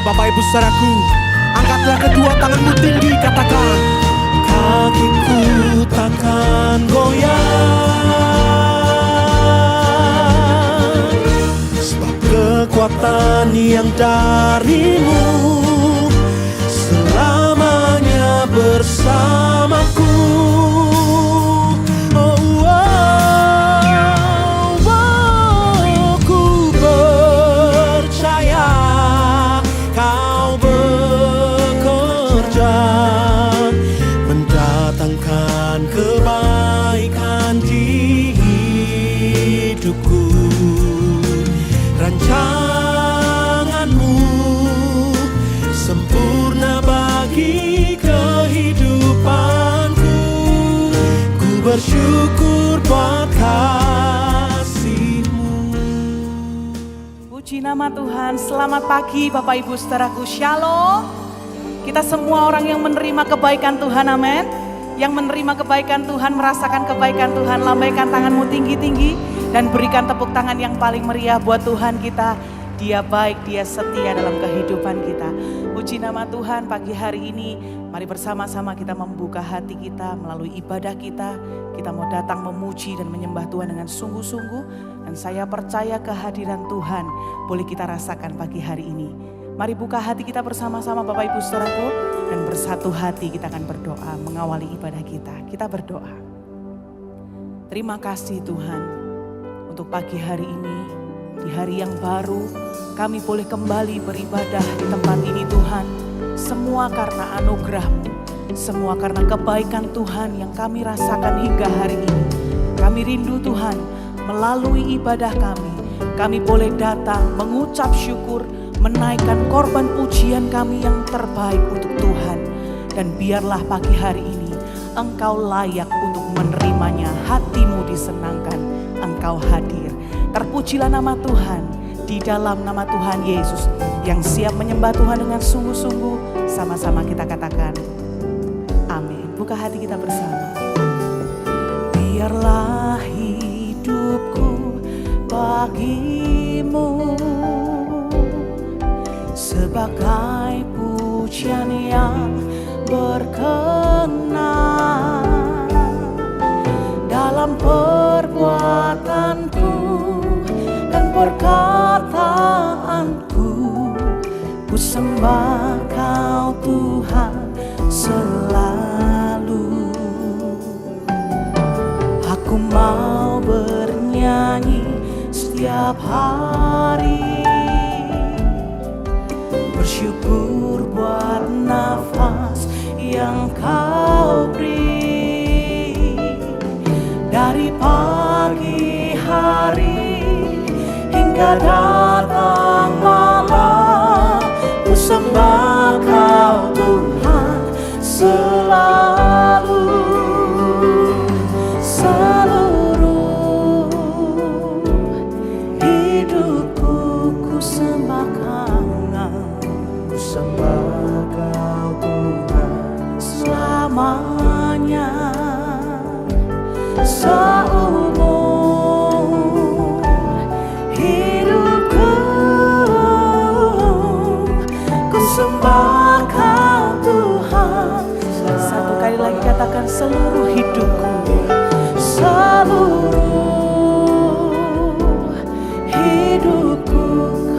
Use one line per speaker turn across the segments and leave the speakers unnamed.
Bapak Ibu saudaraku, angkatlah kedua tanganmu tinggi, katakan, kakiku takkan goyah, sebab kekuatan yang darimu selamanya bersamaku. Kebaikan di hidupku, rancanganmu sempurna bagi kehidupanku. Ku bersyukur buat kasih-Mu.
Puji nama Tuhan. Selamat pagi Bapak Ibu saudaraku, Shalom. Kita semua orang yang menerima kebaikan Tuhan, amin. Yang menerima kebaikan Tuhan, merasakan kebaikan Tuhan, lambaikan tanganmu tinggi-tinggi dan berikan tepuk tangan yang paling meriah buat Tuhan kita. Dia baik, Dia setia dalam kehidupan kita. Puji nama Tuhan. Pagi hari ini mari bersama-sama kita membuka hati kita melalui ibadah kita. Kita mau datang memuji dan menyembah Tuhan dengan sungguh-sungguh, dan saya percaya kehadiran Tuhan boleh kita rasakan pagi hari ini. Mari buka hati kita bersama-sama Bapak Ibu saudaraku, dan bersatu hati kita akan berdoa mengawali ibadah kita. Kita berdoa. Terima kasih Tuhan untuk pagi hari ini, di hari yang baru kami boleh kembali beribadah di tempat ini Tuhan. Semua karena anugerah-Mu, semua karena kebaikan Tuhan yang kami rasakan hingga hari ini. Kami rindu Tuhan, melalui ibadah kami boleh datang mengucap syukur, menaikkan korban pujian kami yang terbaik untuk Tuhan. Dan biarlah pagi hari ini Engkau layak untuk menerimanya, hatimu disenangkan, Engkau hadir. Terpujilah nama Tuhan, di dalam nama Tuhan Yesus yang siap menyembah Tuhan dengan sungguh-sungguh. Sama-sama kita katakan amin. Buka hati kita bersama. Biarlah hidupku bagimu sebagai pujian yang berkenan, dalam perbuatanku dan perkataanku. Ku sembah Kau Tuhan selalu. Aku mau bernyanyi setiap hari, bersyukur buat nafas yang Kau beri. Dari pagi hari hingga datang malam, ku sembah Kau Tuhan selalu. Seluruh hidupku ku sembah Kau, ku sembah Kau Tuhan selamanya. Seumur hidupku ku sembah Kau Tuhan. Satu kali lagi katakan, seluruh hidupku. Seluruh hidupku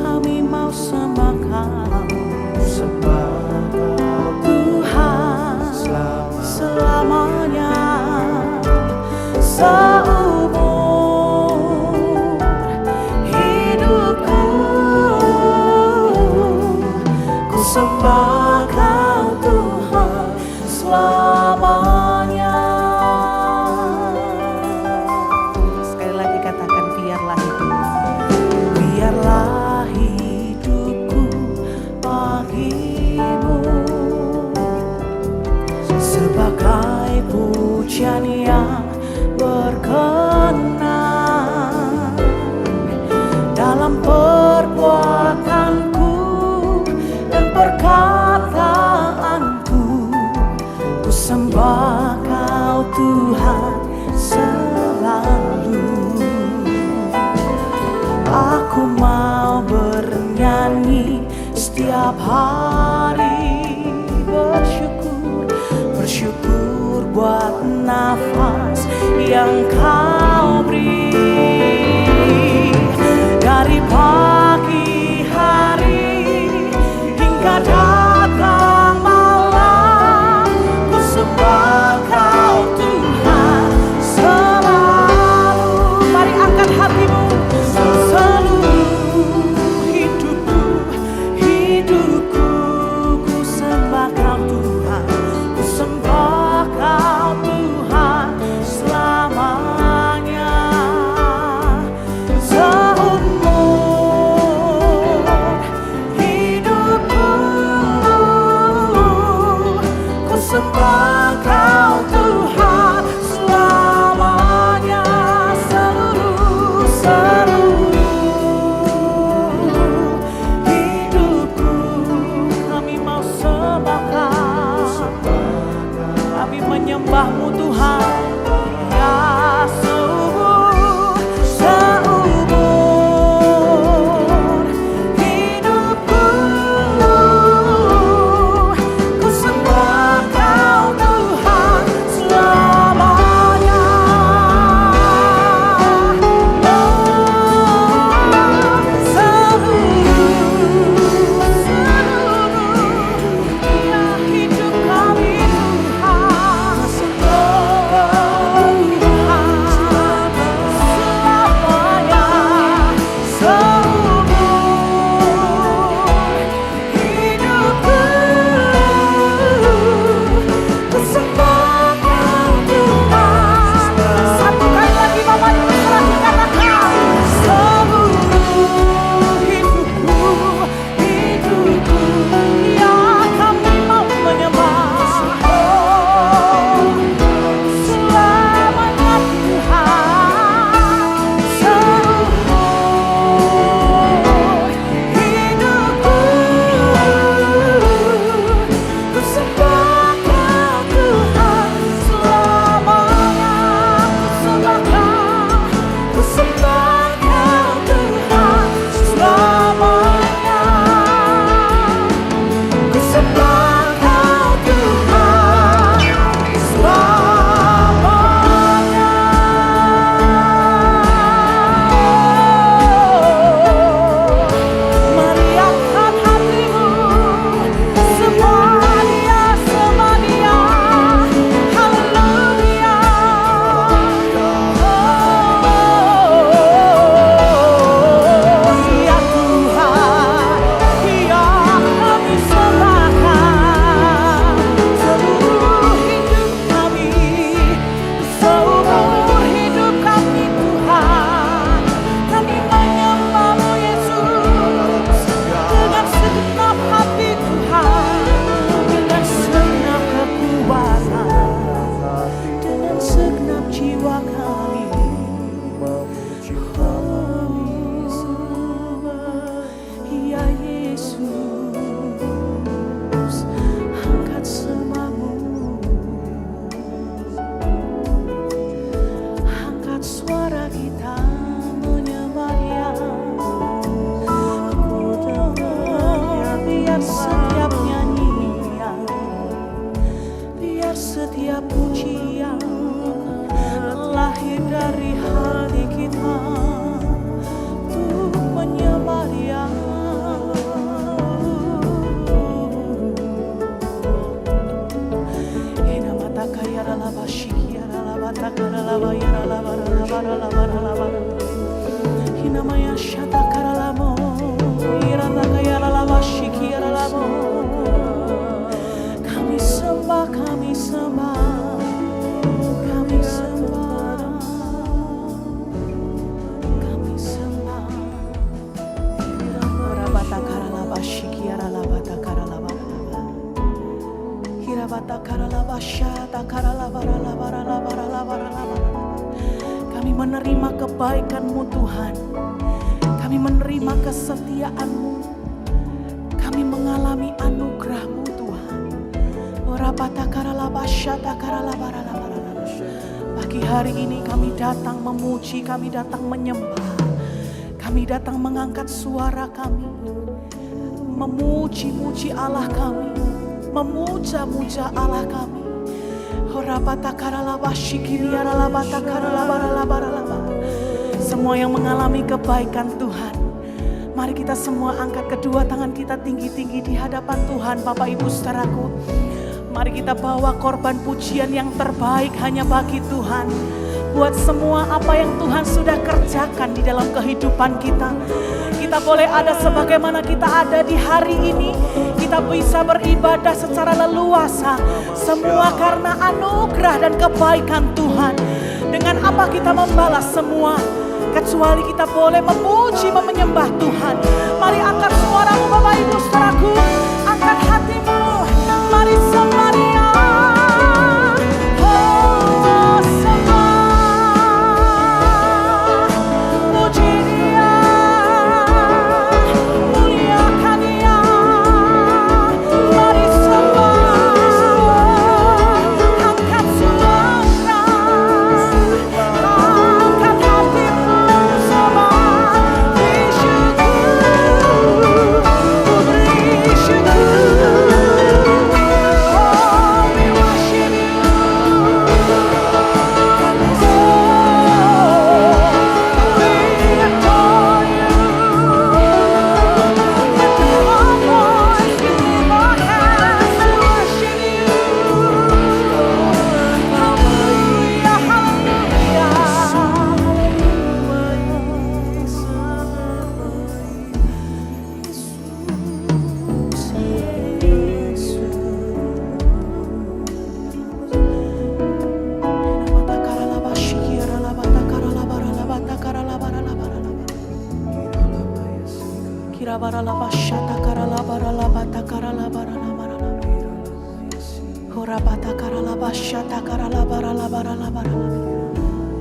kami mau sembah Kau. Sembah Kau Tuhan selamanya. Seumur hidupku ku sembah Kau Tuhan selamanya. Sekali lagi katakan, biarlah hidupku. Biarlah hidupku bagimu sebagai pujian yang berkenan, dalam perbuatanku dan perkataanku. Ku sembah Kau Tuhan selalu. Aku mau bernyanyi setiap hari nafas yang kau beri. Dari pagi hari hingga datang malam, ku sembah kau Tuhan selalu. Mari angkat hatimu. Seluruh hidupku, hidupku, ku sembah kau Tuhan, ku sembah kau Tuhan selamanya. Seumur hidupku, ku sembah kau Tuhan selamanya. Seluruh hidupku, kami mau sembah kau. Kami menyembahmu Tuhan. Ya seumur hidupku, ku sembah kau Tuhan selamanya. Ya hidup kami Tuhan, selamanya. Seumur hidupku, ku sembah kau Tuhan. Satu kali lagi Bapak Ibu serahkan katakan. Seluruh hidupku, ya kami mau menyembah. Selamanya Tuhan. Seumur hidupku, ku sembah kau Tuhan selamanya. Ku sembah kau Tuhan selamanya. Ku sembah kau Tuhan selamanya. Mari angkat hatimu, sembah Dia, sembah Dia. Haleluya. Ya Tuhan, ya kami sembahkan seluruh hidup kami, seumur hidup kami Tuhan. Kami menyembah-Mu Yesus dengan segenap hati Tuhan, dengan segenap kekuatan, dengan segenap jiwa kami. Ya Yesus, angkat sembah-Mu, angkat suara kita menyembah Dia. Biar setiap nyanyian, biar setiap pujian lahir dari hati kita untuk menyembah Dia. Ina mata kaya ralaba shikia ralaba takaralaba yaralaba ralaba ralaba ralaba. Ina maya shata karalamo irata kaya ralaba shikia ralamo. Kami sembah, kami sembah, kami sembah, kami sembah. Rabata karalaba shikia ralaba takaralaba ralaba. Hirabata karalaba shata karalaba ralaba ralaba ralaba ralaba. Kami menerima kebaikan-Mu Tuhan. Kami menerima kesetiaan-Mu. Kami mengalami anugerah-Mu Tuhan. Pagi hari ini kami datang memuji, kami datang menyembah, kami datang mengangkat suara kami, memuji-muji Allah kami, memuja-muja Allah kami. Semua yang mengalami kebaikan Tuhan, mari kita semua angkat kedua tangan kita tinggi-tinggi di hadapan Tuhan. Bapak Ibu saudaraku, mari kita bawa korban pujian yang terbaik hanya bagi Tuhan. Buat semua apa yang Tuhan sudah kerjakan di dalam kehidupan kita. Kita boleh ada sebagaimana kita ada di hari ini. Kita bisa beribadah secara leluasa. Semua karena anugerah dan kebaikan Tuhan. Dengan apa kita membalas semua? Kecuali kita boleh memuji, menyembah Tuhan. Mari angkat suaramu Bapak Ibu saudaraku. Angkat hatimu. Mari Samaria. Oh sembah. Puji Dia. Muliakan Dia. Mari sembah. Angkat suara. Angkat hatimu.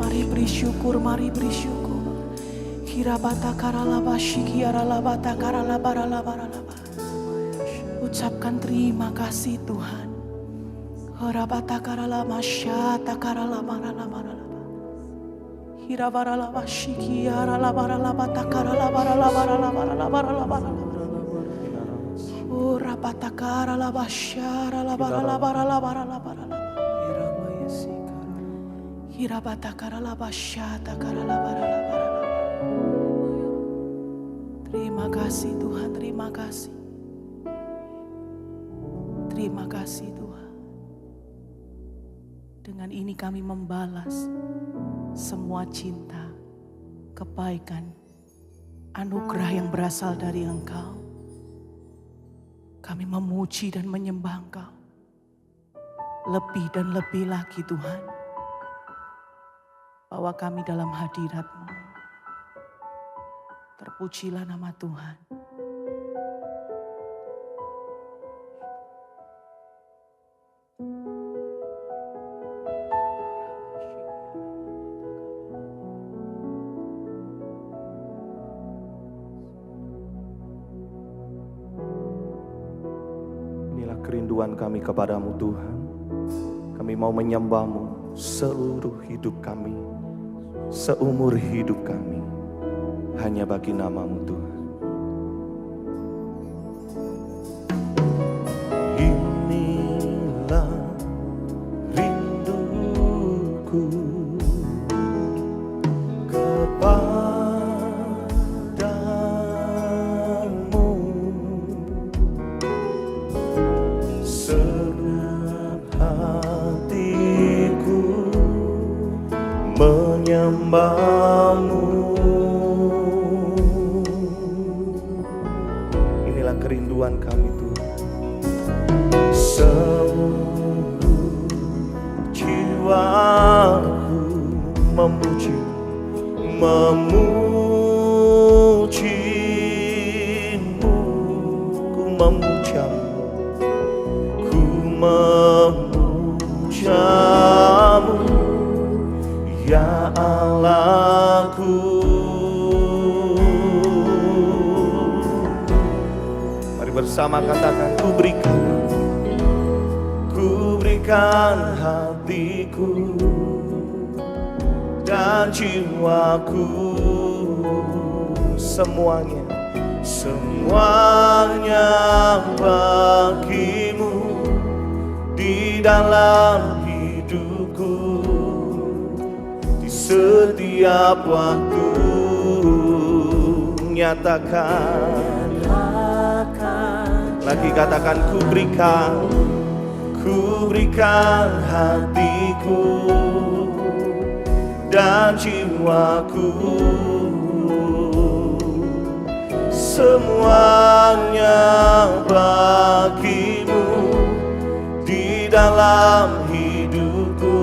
Mari beri syukur, mari beri syukur. Ucapkan terima kasih Tuhan. Terima kasih Tuhan, terima kasih. Terima kasih Tuhan. Dengan ini kami membalas semua cinta, kebaikan, anugerah yang berasal dari Engkau. Kami memuji dan menyembah Engkau. Lebih dan lebih lagi Tuhan. Bawa kami dalam hadirat-Mu. Terpujilah nama Tuhan.
Inilah kerinduan kami kepadamu Tuhan. Kami mau menyembah-Mu seluruh hidup kami, seumur hidup kami, hanya bagi nama-Mu Tuhan. Inilah rinduku kepadamu, segenap hatiku menyembah-Mu. Inilah kerinduan kami Tuhan. Seluruh jiwaku memuji, memuji-Mu, ku memuja-Mu, ku memuja-Mu, ya Allahku. Mari bersama katakan, ku berikan hatiku dan jiwaku, semuanya bagimu di dalam hidup hidupku di setiap waktu. Nyatakan, lagi katakan, ku berikan hatiku dan jiwaku, semuanya bagimu di dalam hidupku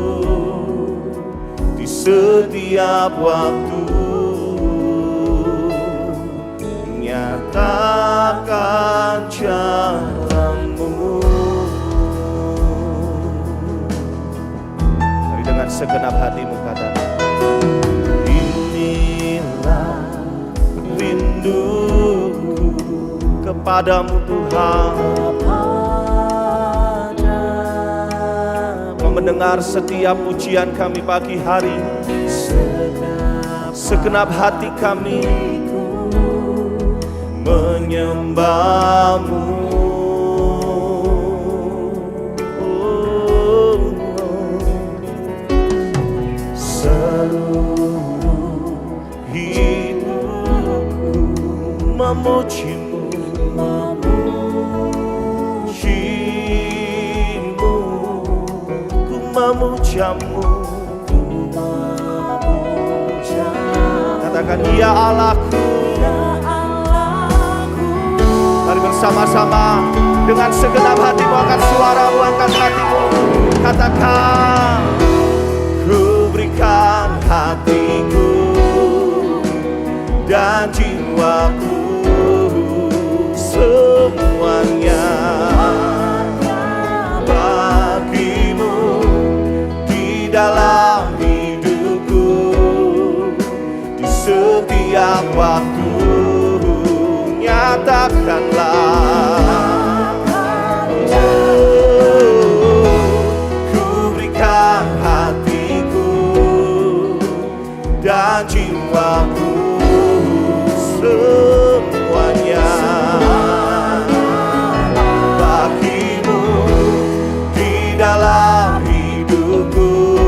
di setiap waktu. Nyatakan jalanmu. Mari dengan segenap hatimu katakan, inilah rinduku kepadamu Tuhan. Kau mendengar setiap pujian kami pagi hari. Segenap hati kami menyembahmu. Seluruh hidupku memujimu, ku memujamu. Katakan, ya Allahku. Mari bersama-sama dengan segenap hatimu, angkat suaramu, angkat hatimu. Katakan, ku berikan hatiku dan jiwaku, semuanya bagimu di dalam hidupku di setiap waktu. Nyatakanlah, ku berikan hatiku dan jiwaku, semuanya bagimu di dalam hidupku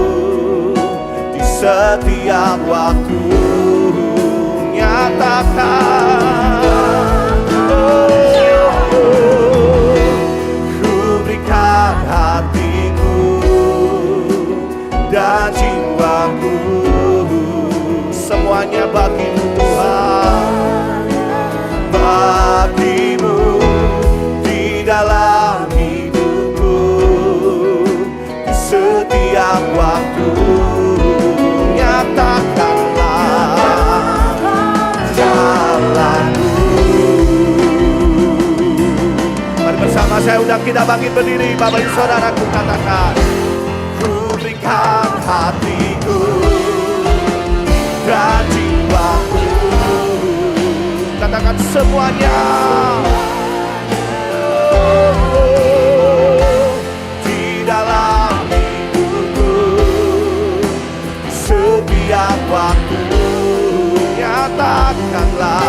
di setiap waktu. Nyatakan, ku berikan hatiku dan jiwaku, semuanya bagimu Tuhan, bagimu di dalam hidupku di setiap waktu. Nyatakanlah jalanku. Mari bersama saya undang kita bangkit berdiri, Bapak Ibu Saudaraku, katakan, ku berikan hatiku dan jiwaku. Katakan, semuanya di dalam hidupku setiap waktu. Nyatakanlah,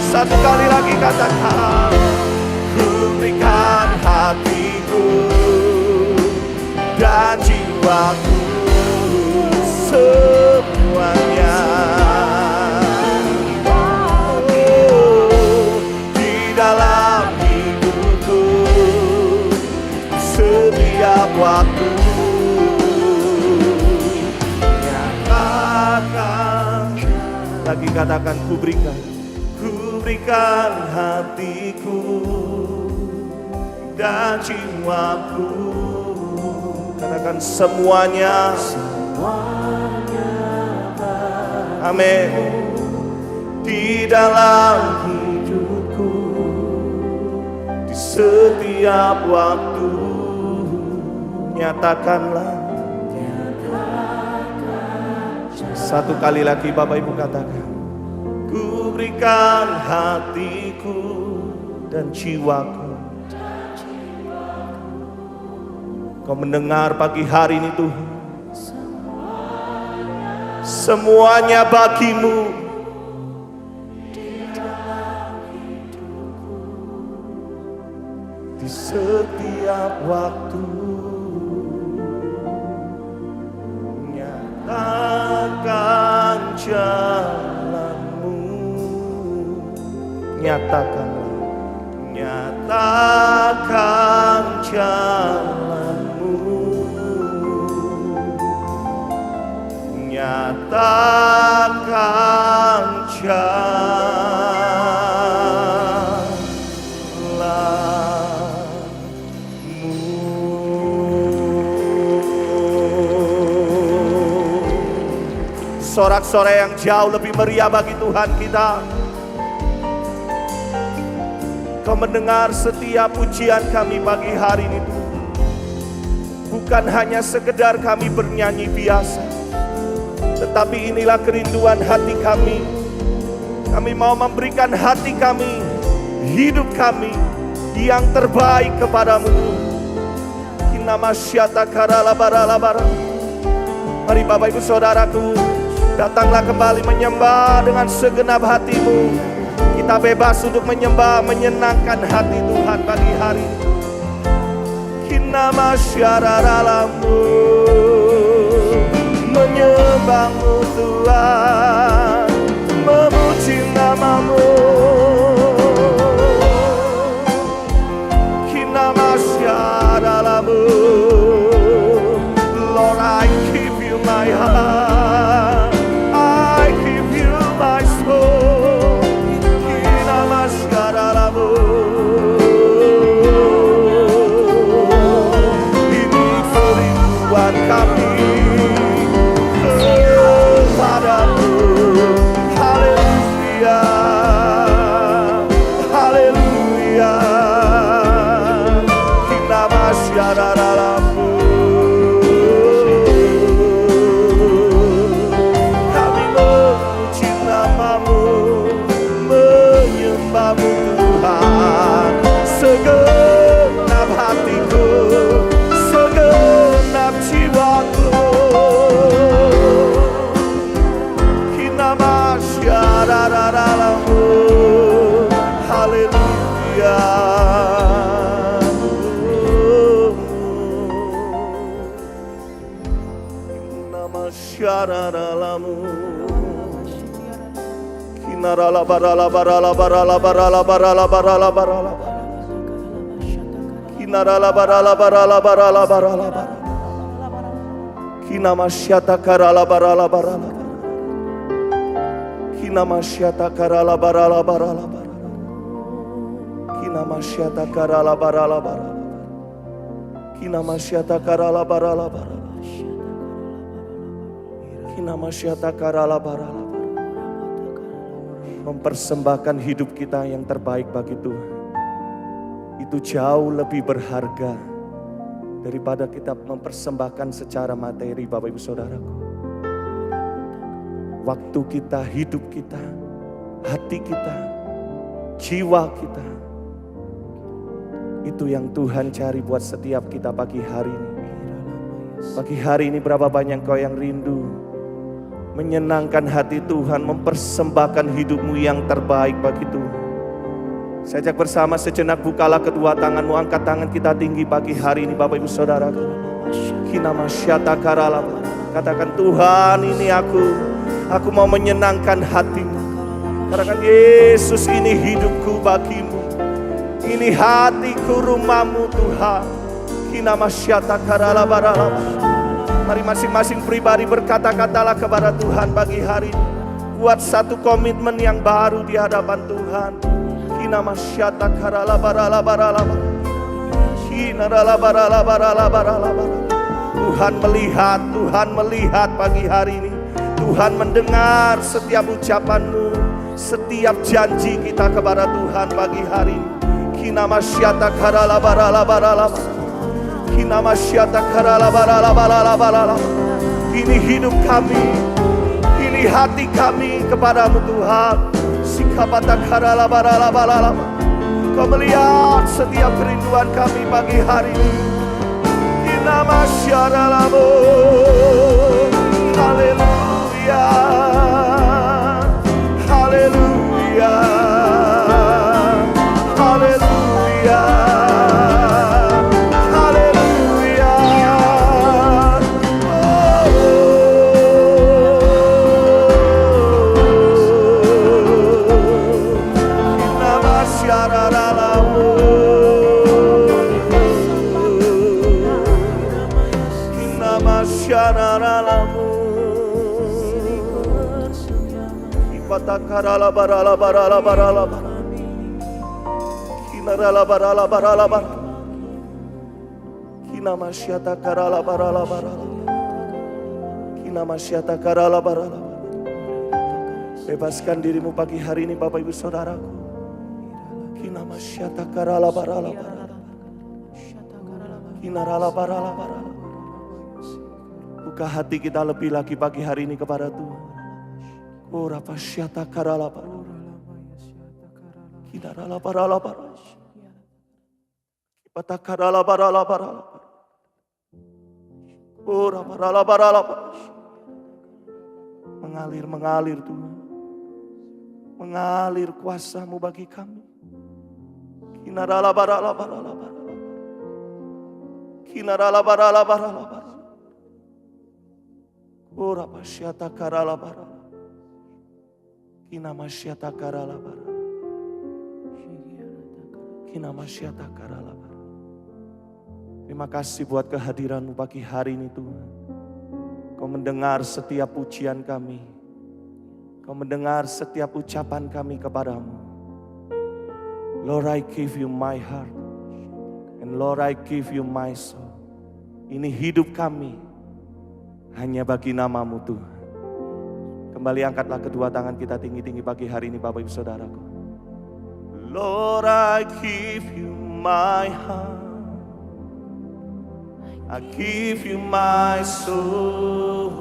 satu kali lagi katakan, ku berikan hatiku dan jiwaku, semuanya di dalam hidupku setiap waktu. Nyatakan, lagi katakan, ku berikan hatiku dan jiwaku. Katakan, semuanya, amin, di dalam hidupku di setiap waktu. Nyatakanlah, satu kali lagi Bapak Ibu katakan, ku berikan hatiku dan jiwaku. Kau mendengar pagi hari ini Tuhan, semuanya bagimu di setiap waktu. nyatakanlah, nyatakan jalanmu, nyatakan sorak-sorai yang jauh lebih meriah bagi Tuhan kita. Kau mendengar setiap pujian kami pagi hari ini. Bukan hanya sekedar kami bernyanyi biasa, tetapi inilah kerinduan hati kami. Kami mau memberikan hati kami, hidup kami yang terbaik kepadamu. Kinamasyata karala barala bara. Mari Bapak Ibu Saudaraku, datanglah kembali menyembah dengan segenap hatimu. Kita bebas untuk menyembah, menyenangkan hati Tuhan pagi hari ini. Kinamasyararalamu, menyembahmu Tuhan, memuji namamu. Kinamasyararalamu, Lord, I give you my heart, I give you my soul. Kinamasyararalamu, ini kerinduan kami kepadamu. Haleluya, haleluya. Kinamasyararalamu, kami memuji namamu, menyembahmu Tuhan. Segenap hatiku, segenap jiwaku. Kinamasyararalamu, haleluya. Kinamasyararalamu, kinarala barala barala barala barala barala barala barala, kinarala barala barala barala barala barala, kinamasyata karala barala barala, kinamasyata karala barala barala barala, kinamasyata karala barala barala, kinamasyata karala barala barala, kinamasyata karala barala. Mempersembahkan hidup kita yang terbaik bagi Tuhan itu jauh lebih berharga daripada kita mempersembahkan secara materi, Bapak Ibu Saudaraku. Waktu kita, hidup kita, hati kita, jiwa kita, itu yang Tuhan cari buat setiap kita pagi hari ini. Pagi hari ini berapa banyak kau yang rindu menyenangkan hati Tuhan, mempersembahkan hidupmu yang terbaik bagi Tuhan. Saya ajak bersama sejenak, bukalah kedua tanganmu, angkat tangan kita tinggi pagi hari ini Bapak Ibu Saudara. Kinamasyata karala. Katakan, Tuhan, ini aku mau menyenangkan hatimu. Katakan, Yesus, ini hidupku bagimu. Ini hatiku, rumahmu Tuhan. Kinamasyata karala barala. Mari masing-masing pribadi berkata-katalah kepada Tuhan pagi hari ini. Buat satu komitmen yang baru di hadapan Tuhan. Kinamasyata karala barala barala. Kinarala barala barala barala. Tuhan melihat pagi hari ini. Tuhan mendengar setiap ucapanmu, setiap janji kita kepada Tuhan pagi hari ini. Kinamasyata karala barala barala. Kinamasyata karala barala barala barala. Ini hidup kami, ini hati kami kepadamu Tuhan. Sikapata karala barala barala. Kau melihat setiap kerinduan kami pagi hari ini. Kinamasyaralamu, haleluya, haleluya, haleluya. baralamu. Ipatakara la barala barala barala barala. Kinara barala barala barala. Kinamasyata karala barala barala. Kinamasyata karala barala. Bebaskan dirimu pagi hari ini Bapak Ibu Saudaraku. Kinamasyata karala barala barala. Kinarala barala barala. Buka hati kita lebih lagi pagi hari ini kepada Tuhan. Ora pasyata karala barala. Kinarala barala barala. Patakarala barala barala. Ora barala barala barala. Mengalir Tuhan. Mengalir kuasa-Mu bagi kami. Kinarala barala barala barala. Kinarala barala barala barala. Ora pasyata karala barala. Kinamasyata karala barala. Kinamasyata karala barala. Terima kasih buat kehadiran-Mu pagi hari ini Tuhan. Kau mendengar setiap pujian kami. Kau mendengar setiap ucapan kami kepadamu. Lord, I give you my heart. And Lord, I give you my soul. Ini hidup kami. Hanya bagi nama-Mu Tuhan. Kembali angkatlah kedua tangan kita tinggi-tinggi pagi hari ini Bapak Ibu Saudaraku. Lord, I give you my heart. I give you my soul.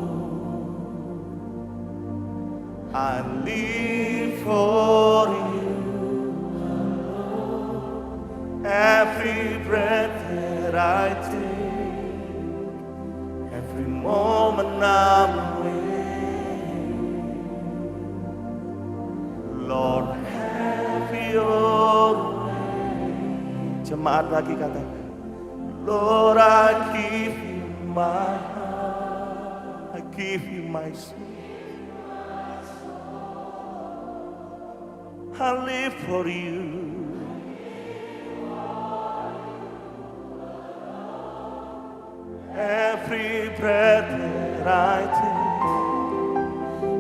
I live for you. Every breath that I take, every moment I'm awake. Lord, have your way. Jemaat lagi katakan. Lord, I give you my heart. I give you my soul. I live for you. Every breath that I take,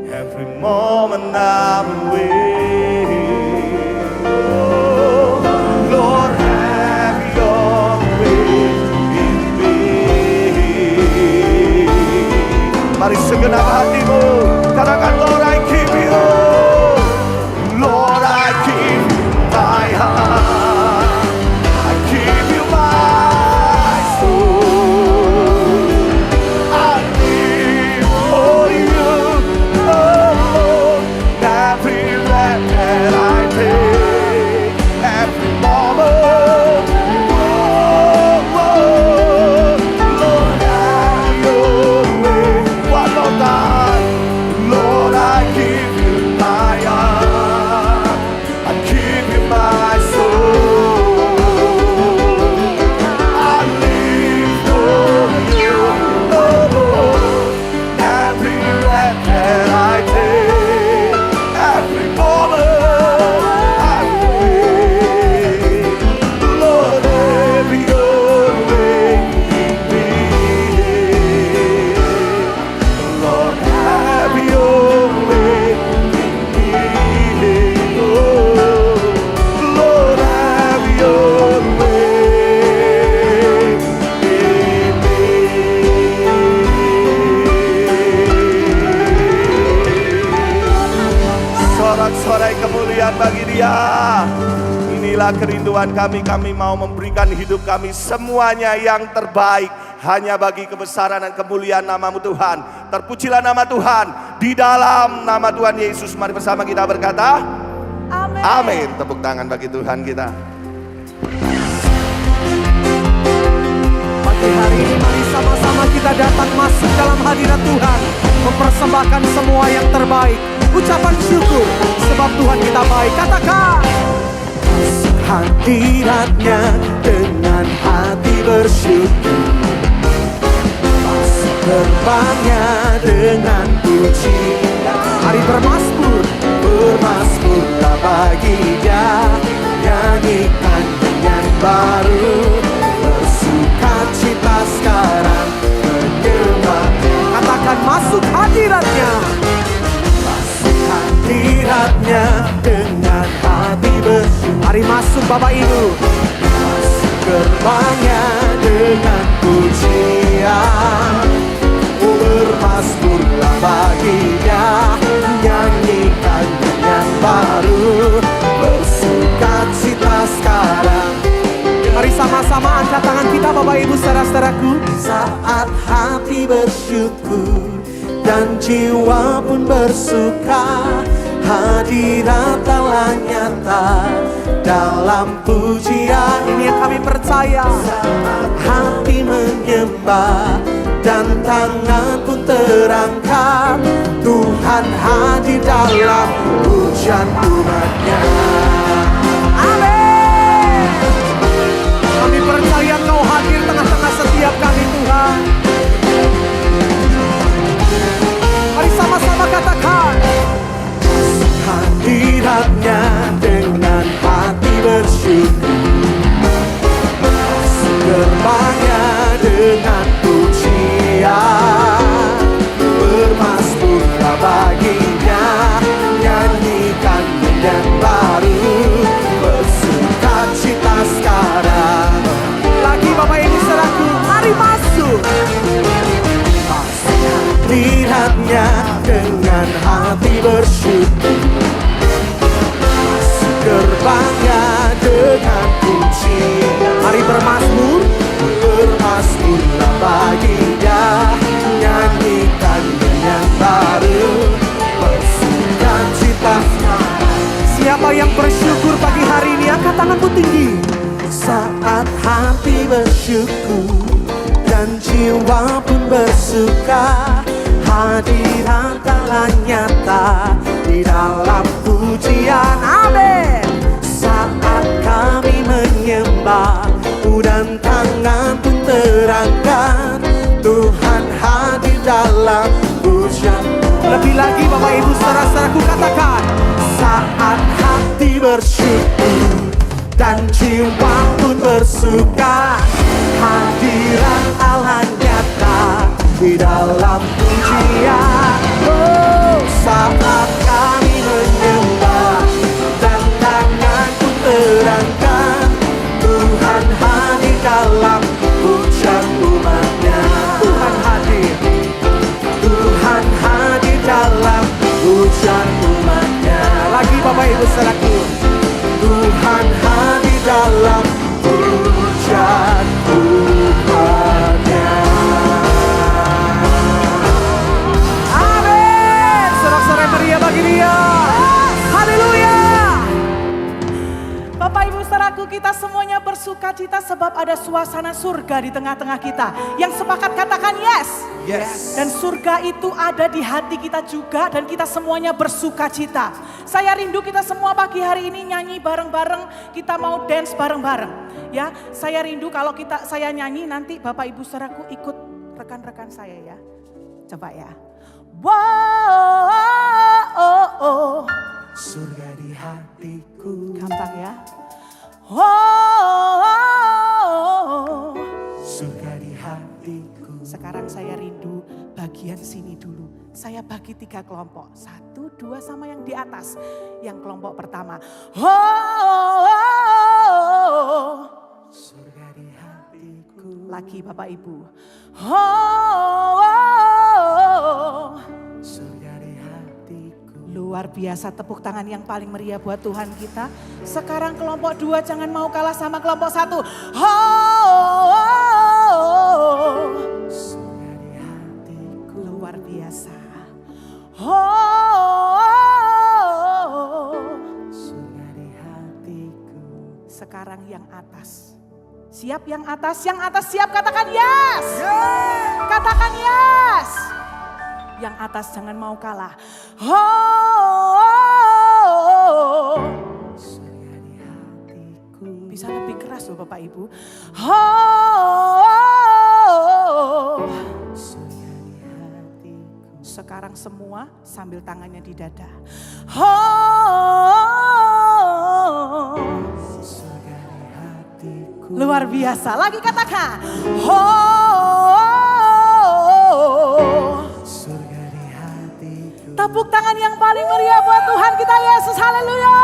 every moment I'm awake. Oh, Lord, have your way in me. Mari segenap hatimu katakan, Lord, I give you. Lord, I give you my heart. I give you my soul. I live for you. Oh, every breath that I take, every moment. Oh, Lord, have your way. One more time. Lord, I give you my heart. I give you my soul. I live for you. Oh, every breath that I take, every moment I wait. Lord, have your way in me. Lord, have your way in me. Oh, Lord, have your way in me. Sorak-sorai kemuliaan bagi Dia. Inilah kerinduan kami. Kami mau memberikan hidup kami semuanya yang terbaik hanya bagi kebesaran dan kemuliaan nama-Mu Tuhan. Terpujilah nama Tuhan di dalam nama Tuhan Yesus. Mari bersama kita berkata
Amin.
amin. Tepuk tangan bagi Tuhan kita.
Pagi hari ini mari sama-sama kita datang masuk dalam hadirat Tuhan, mempersembahkan semua yang terbaik, ucapan syukur sebab Tuhan kita baik. Katakan, masuk hadirat-Nya dengan hati bersyukur, masuk gerbang-Nya dengan pujian. Mari bermasmur, bermasmurlah bagi Dia, nyanyikan dengan baru, bersuka cita sekarang menyembah. Katakan masuk Bapak Ibu.
Gerbangnya dengan pujian, bermasmurlah baginya, nyanyikan yang baru, bersukacita sekarang.
Mari sama-sama angkat tangan kita Bapak Ibu saudara-saudaraku.
Saat hati bersyukur dan jiwa pun bersuka, hadirat Allah nyata dalam pujian.
Ini yang kami percaya.
Saat hati menyembah dan tangan pun terangkat, Tuhan hadir dalam pujian umatnya.
Amin. Kami percaya Engkau hadir tengah-tengah setiap kami Tuhan. Mari sama-sama katakan.
Hadiratnya dengan hati bersyukur, gerbangnya dengan pujian, bermasmurlah baginya, nyanyikan yang baru, bersukacita sekarang.
Lagi Bapak Ibu saudaraku, mari masuk.
Hadiratnya dengan hati bersyukur, gerbangnya dengan pujian.
Mari bermasmur.
Bermasmurlah baginya, nyanyikan yang baru, bersukacita.
Siapa yang bersyukur pagi hari ini angkat tanganmu tinggi.
Saat hati bersyukur dan jiwa pun bersuka, hadirat Allah nyata di dalam pujian.
Amin.
Saat kami menyembah dan tangan pun terangkat, Tuhan hadir dalam pujian.
Lebih lagi Bapak Ibu saudara-saudaraku katakan.
Saat hati bersyukur dan jiwa pun bersuka, hadirat Allah nyata di dalam pujian. Oh, saat kami menyembah dan tangan pun terangkat, Tuhan hadir dalam pujian umatnya. Tuhan hadir, Tuhan hadir dalam pujian umatnya.
Lagi Bapak Ibu saudaraku.
Tuhan hadir dalam pujian umatnya.
Amin. Sorak-sorai meriah bagi Dia. Haleluya.
Bapak Ibu saudaraku, kita semuanya bersukacita sebab ada suasana surga di tengah-tengah kita. Yang sepakat katakan yes.
Yes.
Dan surga itu ada di hati kita juga dan kita semuanya bersukacita. Saya rindu kita semua pagi hari ini nyanyi bareng-bareng, kita mau dance bareng-bareng. Ya, saya rindu kalau saya nyanyi nanti Bapak Ibu saudaraku ikut rekan-rekan saya ya. Coba ya. Wow, oh, oh.
Surga di hatiku.
Gampang ya. Oh, oh, oh.
Surga di hatiku.
Sekarang saya rindu bagian sini dulu. Saya bagi 3 kelompok. 1, 2 sama yang di atas. Yang kelompok pertama. Oh, oh, oh.
Surga di hatiku.
Lagi Bapak Ibu. Oh, oh, oh.
Surga di hatiku.
Luar biasa, tepuk tangan yang paling meriah buat Tuhan kita. Sekarang kelompok 2 jangan mau kalah sama kelompok 1. Oh, oh, oh.
Surga di hatiku.
Luar biasa. Oh,
Surga di hatiku.
sekarang yang atas. Siap yang atas siap, katakan yes. Katakan yes. Yang atas jangan mau kalah. Oh,
Surga di hatiku.
bisa lebih keras loh Bapak Ibu. Oh,
Surga di hatiku.
sekarang semua sambil tangannya di dada. Oh,
Surga di hatiku.
luar biasa. Lagi katakan. Oh,
Surga di hatiku.
tepuk tangan yang paling meriah buat Tuhan kita Yesus. Haleluya.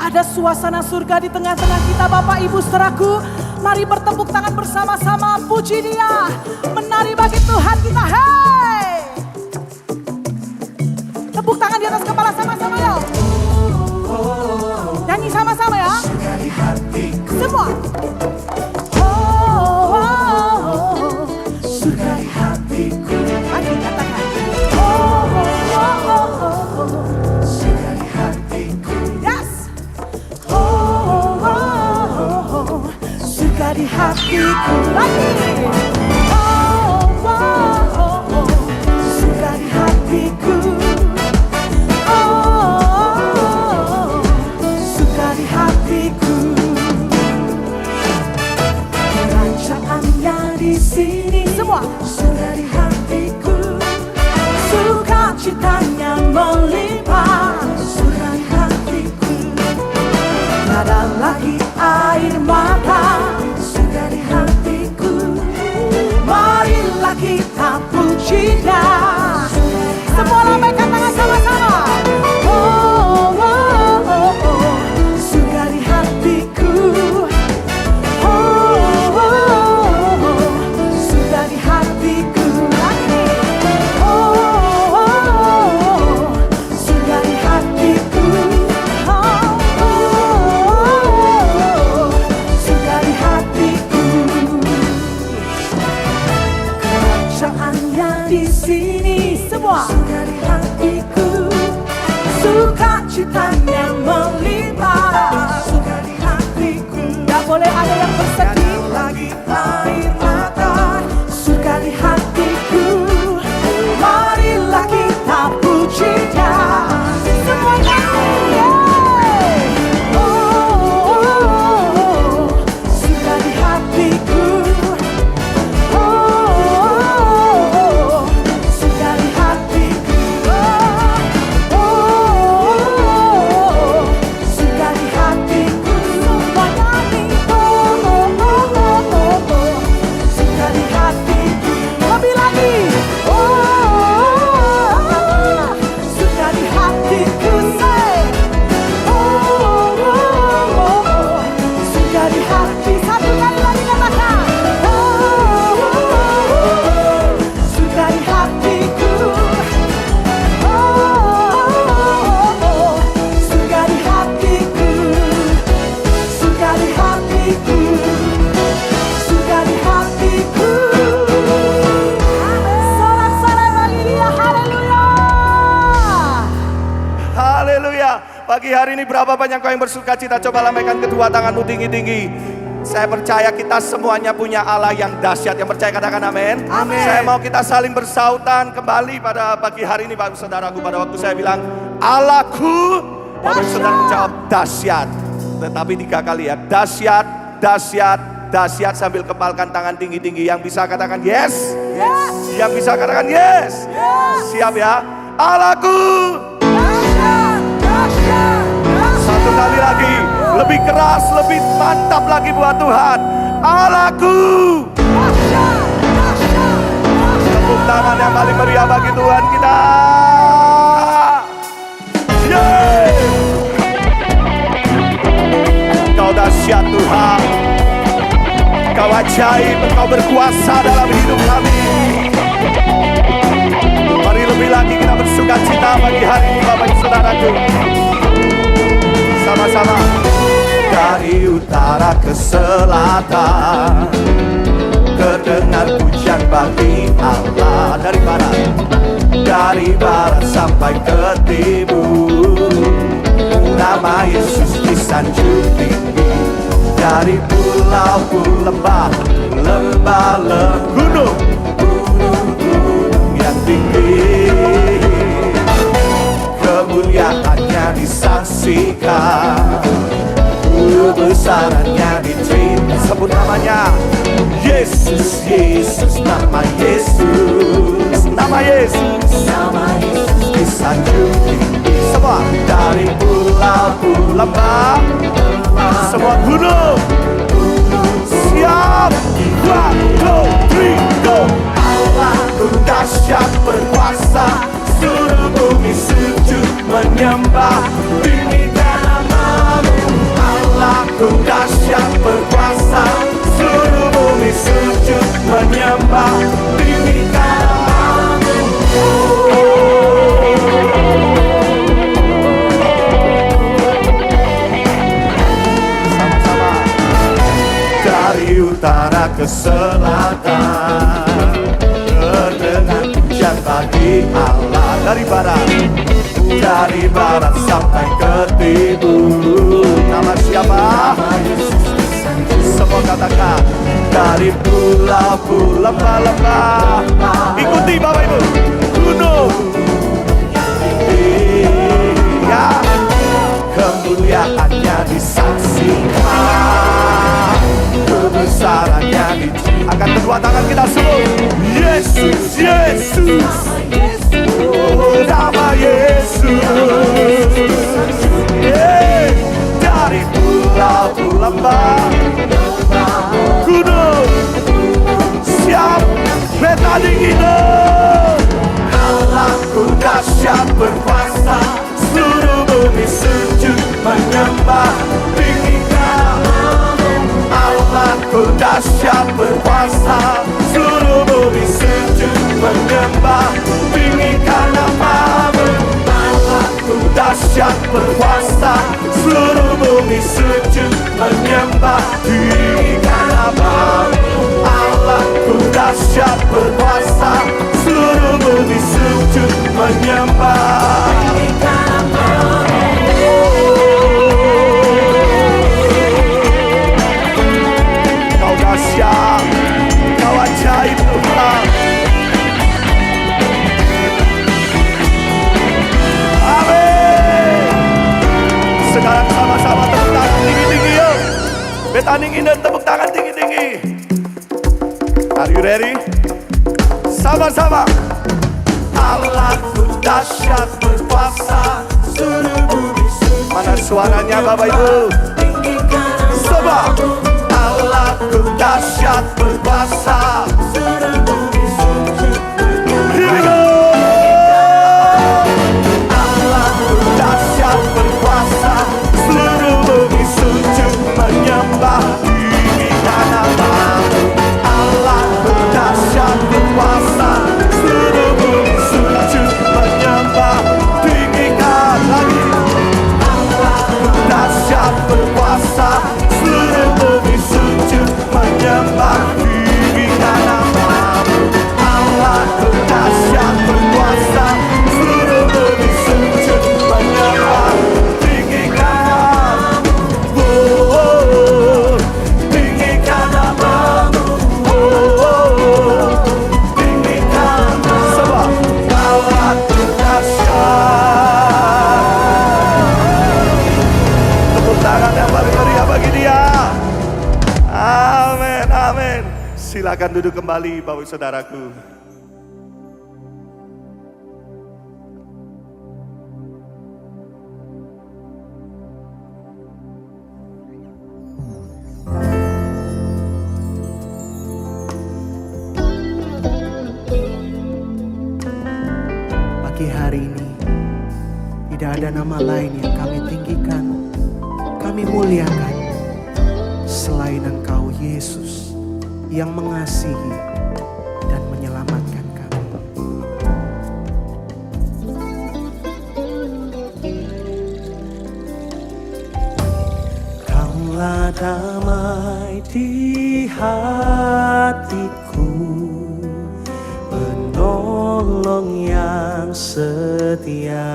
Ada suasana surga di tengah-tengah kita Bapak Ibu saudaraku. Mari bertepuk tangan bersama-sama, puji Dia. Menari bagi Tuhan kita, hey! Tepuk tangan di atas kepala sama-sama ya. Nyanyi sama-sama ya. Semua.
surga di hatiku,
Lagi katakan.
surga di hatiku,
Yes.
surga di hatiku,
Lagi.
surga di hatiku, surga di hatiku. Kerajaannya di sini,
Semua.
surga di hatiku, sukacitanya melimpah, surga di hatiku. Tiada lagi air mata, surga di hatiku. Marilah kita puji Dia.
Semua lambaikan tangan sama-sama.
Surga di hatiku, surga di hatiku, surga di hatiku, surga di hatiku. Kerajaannya di sini,
Semua.
surga di hatiku, sukacitanya melimpah, surga di hatiku.
Gak boleh ada yang bersedih.
Lagi air mata, surga di hatiku. Marilah kita puji Dia.
Semuanya.
Surga di hatiku, surga di hatiku, surga di hatiku. Surga di hatiku.
Lebih lagi.
Surga di hatiku, say. Surga di hati.
Satu kali lagi katakan.
Surga di hatiku. Surga di hatiku. Surga di hatiku. Surga di hatiku.
Sorak-sorai bagi Dia. Haleluya.
Haleluya. Pagi hari ini berapa banyak kau yang bersuka cita? Coba lambaikan kedua tanganmu tinggi-tinggi. Saya percaya kita semuanya punya Allah yang dahsyat. Yang percaya katakan amin.
Amin.
Saya mau kita saling bersautan kembali pada pagi hari ini Bapak Saudaraku. Pada waktu saya bilang Allahku, Bapak Saudara menjawab dahsyat. Tetapi 3 kali ya. Dahsyat, dahsyat, dahsyat sambil kepalkan tangan tinggi-tinggi. Yang bisa katakan yes. Yang bisa katakan yes. Siap ya. Allahku. Satu kali lagi, lebih keras, lebih mantap lagi buat Tuhan. Allahku. Tepuk tangan yang paling meriah bagi Tuhan kita. Yeay. Kau dahsyat Tuhan. Kau ajaib, Kau berkuasa dalam hidup kami. Mari lebih lagi kita bersuka cita pagi hari ini Bapak Ibu Saudaraku. Sama-sama. Dari utara ke selatan, terdengar pujian bagi Allah. Dari barat sampai ke timur, nama Yesus disanjung tinggi. Dari pulau-pulau, lembah, gunung yang tinggi, kemuliaannya disaksikan, kebesarannya diterima. Sebut namanya Yesus, Yesus, nama Yesus, nama Yesus, nama Yesus disanjung tinggi. Semua dari pulau-pulau, lembah, semua gunung. Siap, 1, 2, 3, go. Allahku dahsyat berkuasa, seluruh bumi sujud menyembah, tinggikan namamu ke selatan. Terdengar pujian bagi Allah dari barat sampai ke timur. Nama siapa? Semua katakan dari pulau-pulau lembah-lembah. Ikuti Bapak Ibu. Gunung ya, kemuliaannya disaksikan, kebesarannya angkat kedua tangan kita semua. Yesus, Yesus, oh, nama Yesus. Dari pulau-pulau lembah, gunung siap peta dingin. Allahku dahsyat berkuasa, seluruh bumi sujud menyembah, tinggikan namamu. Allahku dahsyat berkuasa, seluruh bumi sujud menyembah, tinggikan namamu. Allahku dahsyat berkuasa, seluruh bumi sujud menyembah, tinggikan namamu. Allahku dahsyat berkuasa, seluruh bumi sujud menyembah. Kau dahsyat, kau ajaib Tuhan. Amin. Sekarang sama-sama tepuk tangan tinggi-tinggi yuk. Beta ningin dan tepuk tangan tinggi-tinggi. Are you ready? Sama-sama. Allahku dahsyat berkuasa, seluruh bumi sujud. Mana suaranya Bapak Ibu? Sebab Allahku dahsyat berkuasa, seluruh bumi sujud. Here we go. Allahku dahsyat berkuasa, seluruh bumi sujud menyembah, tinggikan namamu. Allahku dahsyat berkuasa, seluruh bumi sujud menyembah, tinggikan lagi. Allahku dahsyat berkuasa, seluruh bumi sujud menyembah, tinggikan namamu. Allahku dahsyat berkuasa, seluruh bumi sujud menyembah, tinggikan namamu. Oh, oh, tinggikan namamu. Oh, oh, tinggikan namamu. Sebab Allahku dahsyat. Tepuk tangan yang paling meriah bagi Dia. Amin, amin. Silakan duduk kembali Bapak Saudaraku.
Pagi hari ini tidak ada nama lain yang kami tinggikan, kami muliakan selain Engkau Yesus yang mengasihi dan menyelamatkan kami. Kaulah damai di hatiku, penolong yang setia,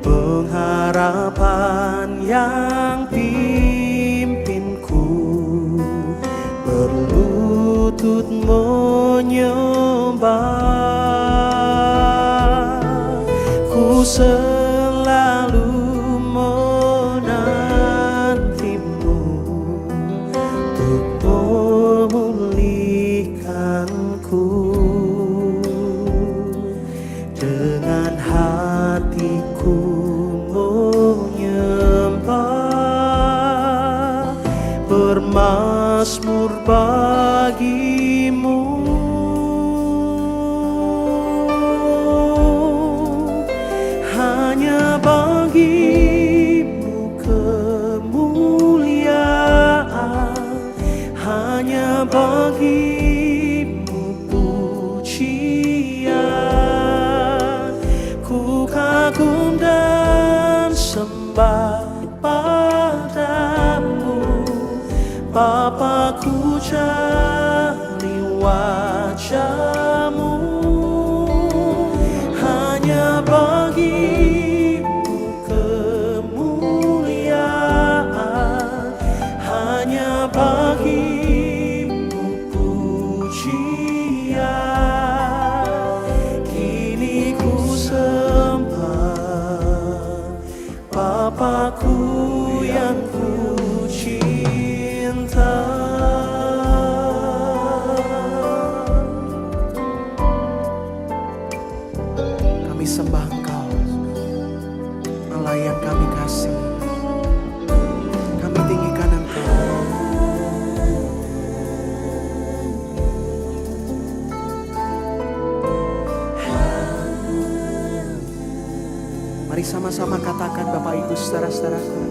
pengharapan yang pimpinku, berlutut menyembah. Ku selalu menantimu untuk memulihkanku. Dengan hatiku menyembah, bermazmur bagimu.
wajah-Mu, hanya bagi-Mu kemuliaan, hanya bagi-Mu pujian. Kini ku sembah Bapa-Ku yang ku cinta.
Kami sembah Engkau, Allah yang kami kasih. Kami tinggikan Engkau. Mari sama-sama katakan Bapak Ibu saudara-saudaraku.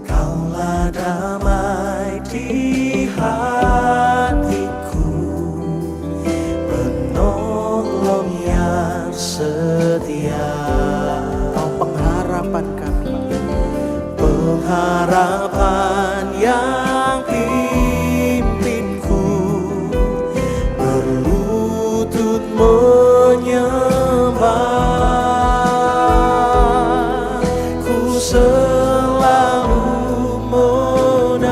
Kaulah damai di hatiku, penolong yang setia.
Kau pengharapan kami,
Pengharapan yang pimpinku, berlutut menyembah. Ku selalu menantimu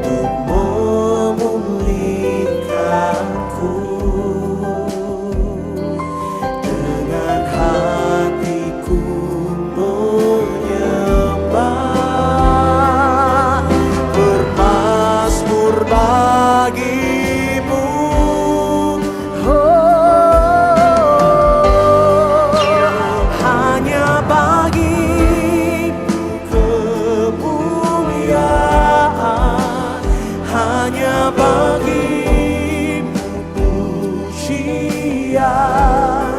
untuk memulihkanku. Dengan hatiku menyembah, bermazmur bagimu. Hanya bagimu kemuliaan, hanya bagimu pujian.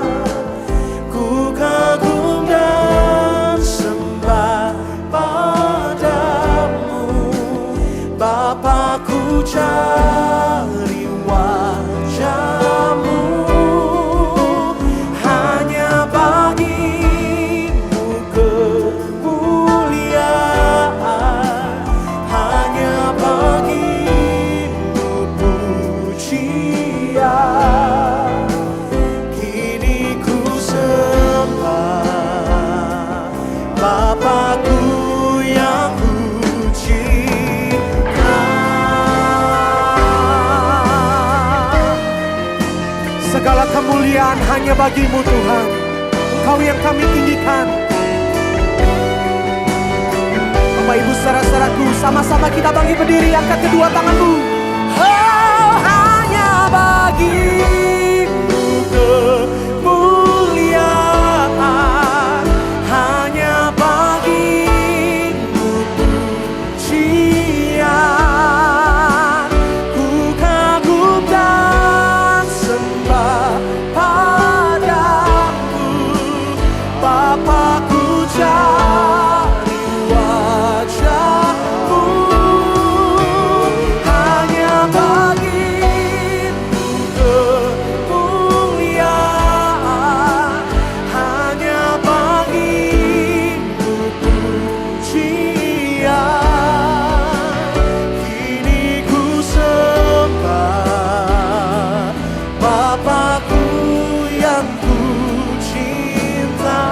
Ku kagum dan sembah padamu, Bapa-Ku cari wajah-Mu. Hanya bagimu kemuliaan, hanya bagimu pujian. Kini ku sembah Bapa-Ku yang ku cinta.
segala kemuliaan hanya bagi-Mu Tuhan. Engkau yang kami tinggikan. Bapak Ibu saudara-saudaraku, sama-sama kita bangkit berdiri, angkat kedua tanganmu.
Oh, hanya bagimu kemuliaan, hanya bagimu pujian. Ku kagum dan sembah padamu, Bapa-Ku cari wajah-Mu. Hanya bagimu kemuliaan, hanya bagimu pujian. Kini ku sembah Bapa-Ku yang ku cinta.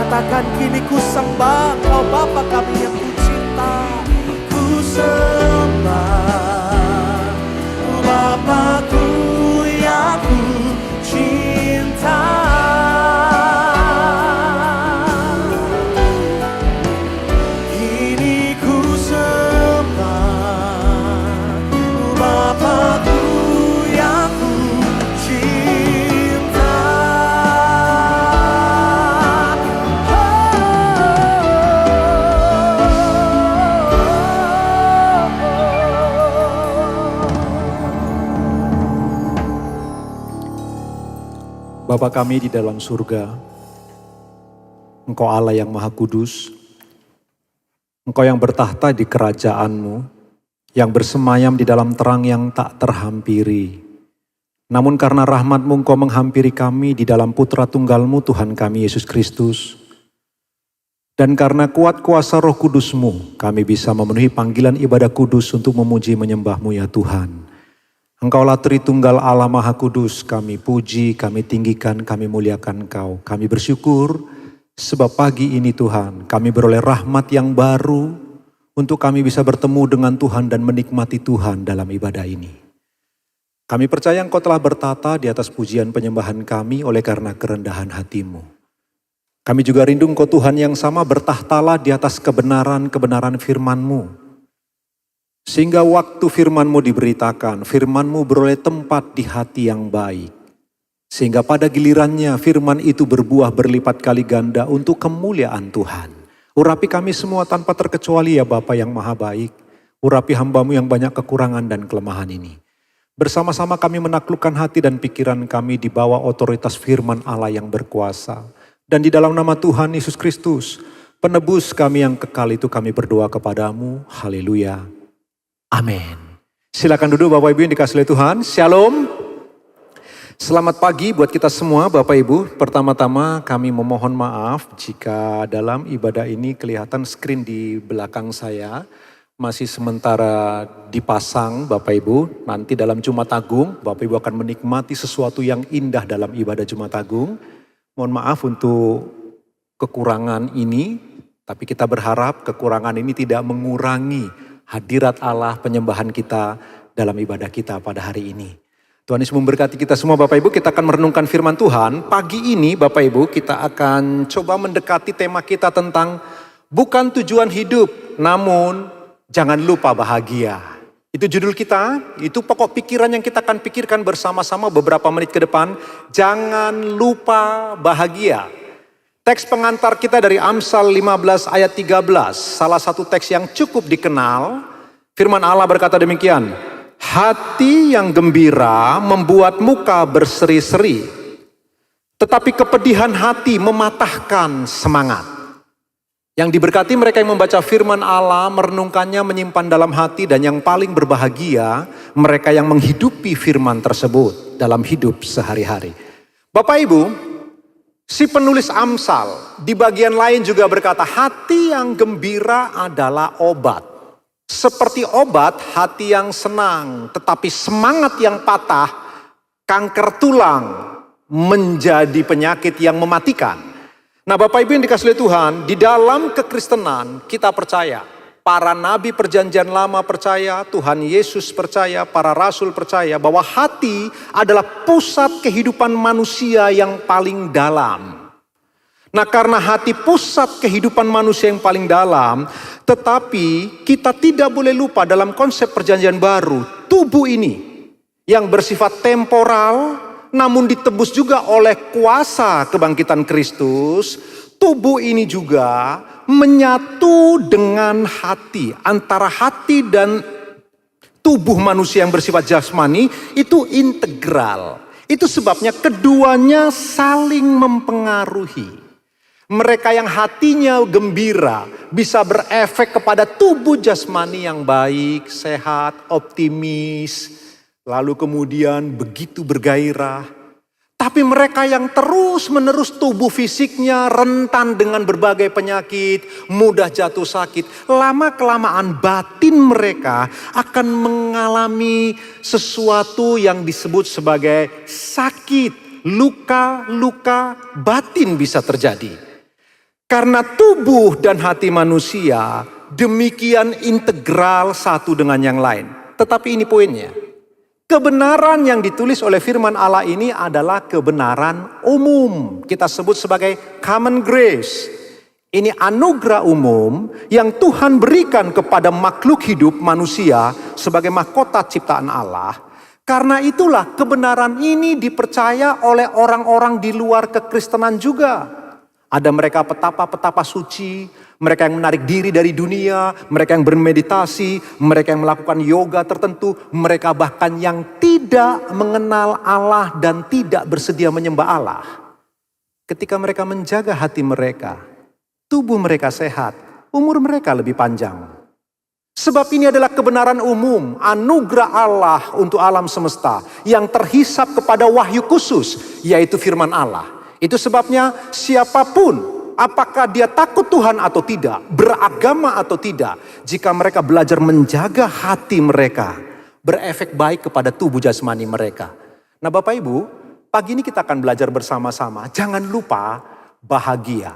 Katakan, kini ku sembah Engkau Bapa kami yang ku cinta.
Ku sembah Bapa-Ku yang ku cinta. Kini ku sembah Bapa-Ku yang ku cinta.
Bapa kami di dalam surga, Engkau Allah yang Maha Kudus, Engkau yang bertahta di kerajaan-Mu, yang bersemayam di dalam terang yang tak terhampiri. Namun karena rahmat-Mu Engkau menghampiri kami di dalam Putra Tunggal-Mu Tuhan kami Yesus Kristus. Dan karena kuat kuasa Roh Kudus-Mu, kami bisa memenuhi panggilan ibadah kudus untuk memuji menyembah-Mu ya Tuhan. Engkaulah Tritunggal Allah Maha Kudus, kami puji, kami tinggikan, kami muliakan Engkau. Kami bersyukur sebab pagi ini Tuhan, kami beroleh rahmat yang baru untuk kami bisa bertemu dengan Tuhan dan menikmati Tuhan dalam ibadah ini. Kami percaya Engkau telah bertata di atas pujian penyembahan kami oleh karena kerendahan hati-Mu. Kami juga rindu Engkau Tuhan yang sama bertahtalah di atas kebenaran-kebenaran firman-Mu. Sehingga waktu firman-Mu diberitakan, firman-Mu beroleh tempat di hati yang baik. Sehingga pada gilirannya firman itu berbuah berlipat kali ganda untuk kemuliaan Tuhan. Urapi kami semua tanpa terkecuali ya Bapa yang maha baik. Urapi hamba-Mu yang banyak kekurangan dan kelemahan ini. Bersama-sama kami menaklukkan hati dan pikiran kami di bawah otoritas firman Allah yang berkuasa. Dan di dalam nama Tuhan Yesus Kristus, penebus kami yang kekal itu kami berdoa kepadamu. Haleluya. Amin. Silakan duduk Bapak Ibu yang dikasihi oleh Tuhan. Shalom. Selamat pagi buat kita semua Bapak Ibu. Pertama-tama kami memohon maaf jika dalam ibadah ini kelihatan skrin di belakang saya masih sementara dipasang Bapak Ibu. Nanti dalam Jumat Agung Bapak Ibu akan menikmati sesuatu yang indah dalam ibadah Jumat Agung. Mohon maaf untuk kekurangan ini, tapi kita berharap kekurangan ini tidak mengurangi hadirat Allah penyembahan kita dalam ibadah kita pada hari ini. Tuhan Yesus memberkati kita semua Bapak Ibu, kita akan merenungkan firman Tuhan. Pagi ini Bapak Ibu kita akan coba mendekati tema kita tentang bukan tujuan hidup, namun jangan lupa bahagia. Itu judul kita, itu pokok pikiran yang kita akan pikirkan bersama-sama beberapa menit ke depan. Jangan lupa bahagia. Teks pengantar kita dari Amsal 15 ayat 13. Salah satu teks yang cukup dikenal. Firman Allah berkata demikian. Hati yang gembira membuat muka berseri-seri. Tetapi kepedihan hati mematahkan semangat. Yang diberkati mereka yang membaca firman Allah, merenungkannya, menyimpan dalam hati, dan yang paling berbahagia mereka yang menghidupi firman tersebut dalam hidup sehari-hari. Bapak Ibu, si penulis Amsal di bagian lain juga berkata, hati yang gembira adalah obat. Seperti obat hati yang senang, tetapi semangat yang patah, kanker tulang menjadi penyakit yang mematikan. Nah Bapak Ibu yang dikasihi Tuhan, di dalam kekristenan kita percaya, para nabi perjanjian lama percaya, Tuhan Yesus percaya, para rasul percaya bahwa hati adalah pusat kehidupan manusia yang paling dalam. Nah karena hati pusat kehidupan manusia yang paling dalam, tetapi kita tidak boleh lupa dalam konsep perjanjian baru, tubuh ini yang bersifat temporal, namun ditebus juga oleh kuasa kebangkitan Kristus, tubuh ini juga menyatu dengan hati. Antara hati dan tubuh manusia yang bersifat jasmani itu integral. Itu sebabnya keduanya saling mempengaruhi. Mereka yang hatinya gembira bisa berefek kepada tubuh jasmani yang baik, sehat, optimis. Lalu kemudian begitu bergairah. Tapi mereka yang terus-menerus tubuh fisiknya rentan dengan berbagai penyakit, mudah jatuh sakit. Lama-kelamaan batin mereka akan mengalami sesuatu yang disebut sebagai sakit. Luka-luka batin bisa terjadi. Karena tubuh dan hati manusia demikian integral satu dengan yang lain. Tetapi ini poinnya. Kebenaran yang ditulis oleh firman Allah ini adalah kebenaran umum. Kita sebut sebagai common grace. Ini anugerah umum yang Tuhan berikan kepada makhluk hidup manusia sebagai mahkota ciptaan Allah. Karena itulah kebenaran ini dipercaya oleh orang-orang di luar kekristenan juga. Ada mereka petapa-petapa suci, mereka yang menarik diri dari dunia, mereka yang bermeditasi, mereka yang melakukan yoga tertentu, mereka bahkan yang tidak mengenal Allah dan tidak bersedia menyembah Allah. Ketika mereka menjaga hati mereka, tubuh mereka sehat, umur mereka lebih panjang. Sebab ini adalah kebenaran umum, anugerah Allah untuk alam semesta yang terhisap kepada wahyu khusus, yaitu firman Allah. Itu sebabnya siapapun apakah dia takut Tuhan atau tidak, beragama atau tidak, jika mereka belajar menjaga hati mereka, berefek baik kepada tubuh jasmani mereka. Nah Bapak Ibu, pagi ini kita akan belajar bersama-sama, jangan lupa bahagia.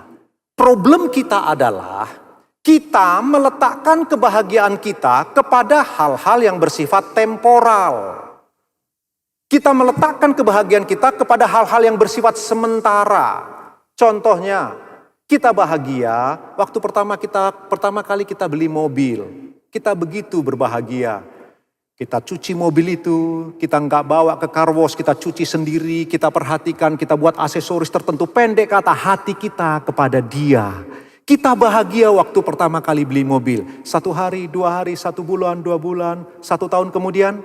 Problem kita adalah kita meletakkan kebahagiaan kita kepada hal-hal yang bersifat temporal. Kita meletakkan kebahagiaan kita kepada hal-hal yang bersifat sementara. Contohnya, kita bahagia waktu pertama kali kita beli mobil. Kita begitu berbahagia. Kita cuci mobil itu, kita nggak bawa ke car wash, kita cuci sendiri, kita perhatikan, kita buat aksesoris tertentu. Pendek kata, hati kita kepada Dia. Kita bahagia waktu pertama kali beli mobil. 1 hari, 2 hari, 1 bulan, 2 bulan, 1 tahun kemudian,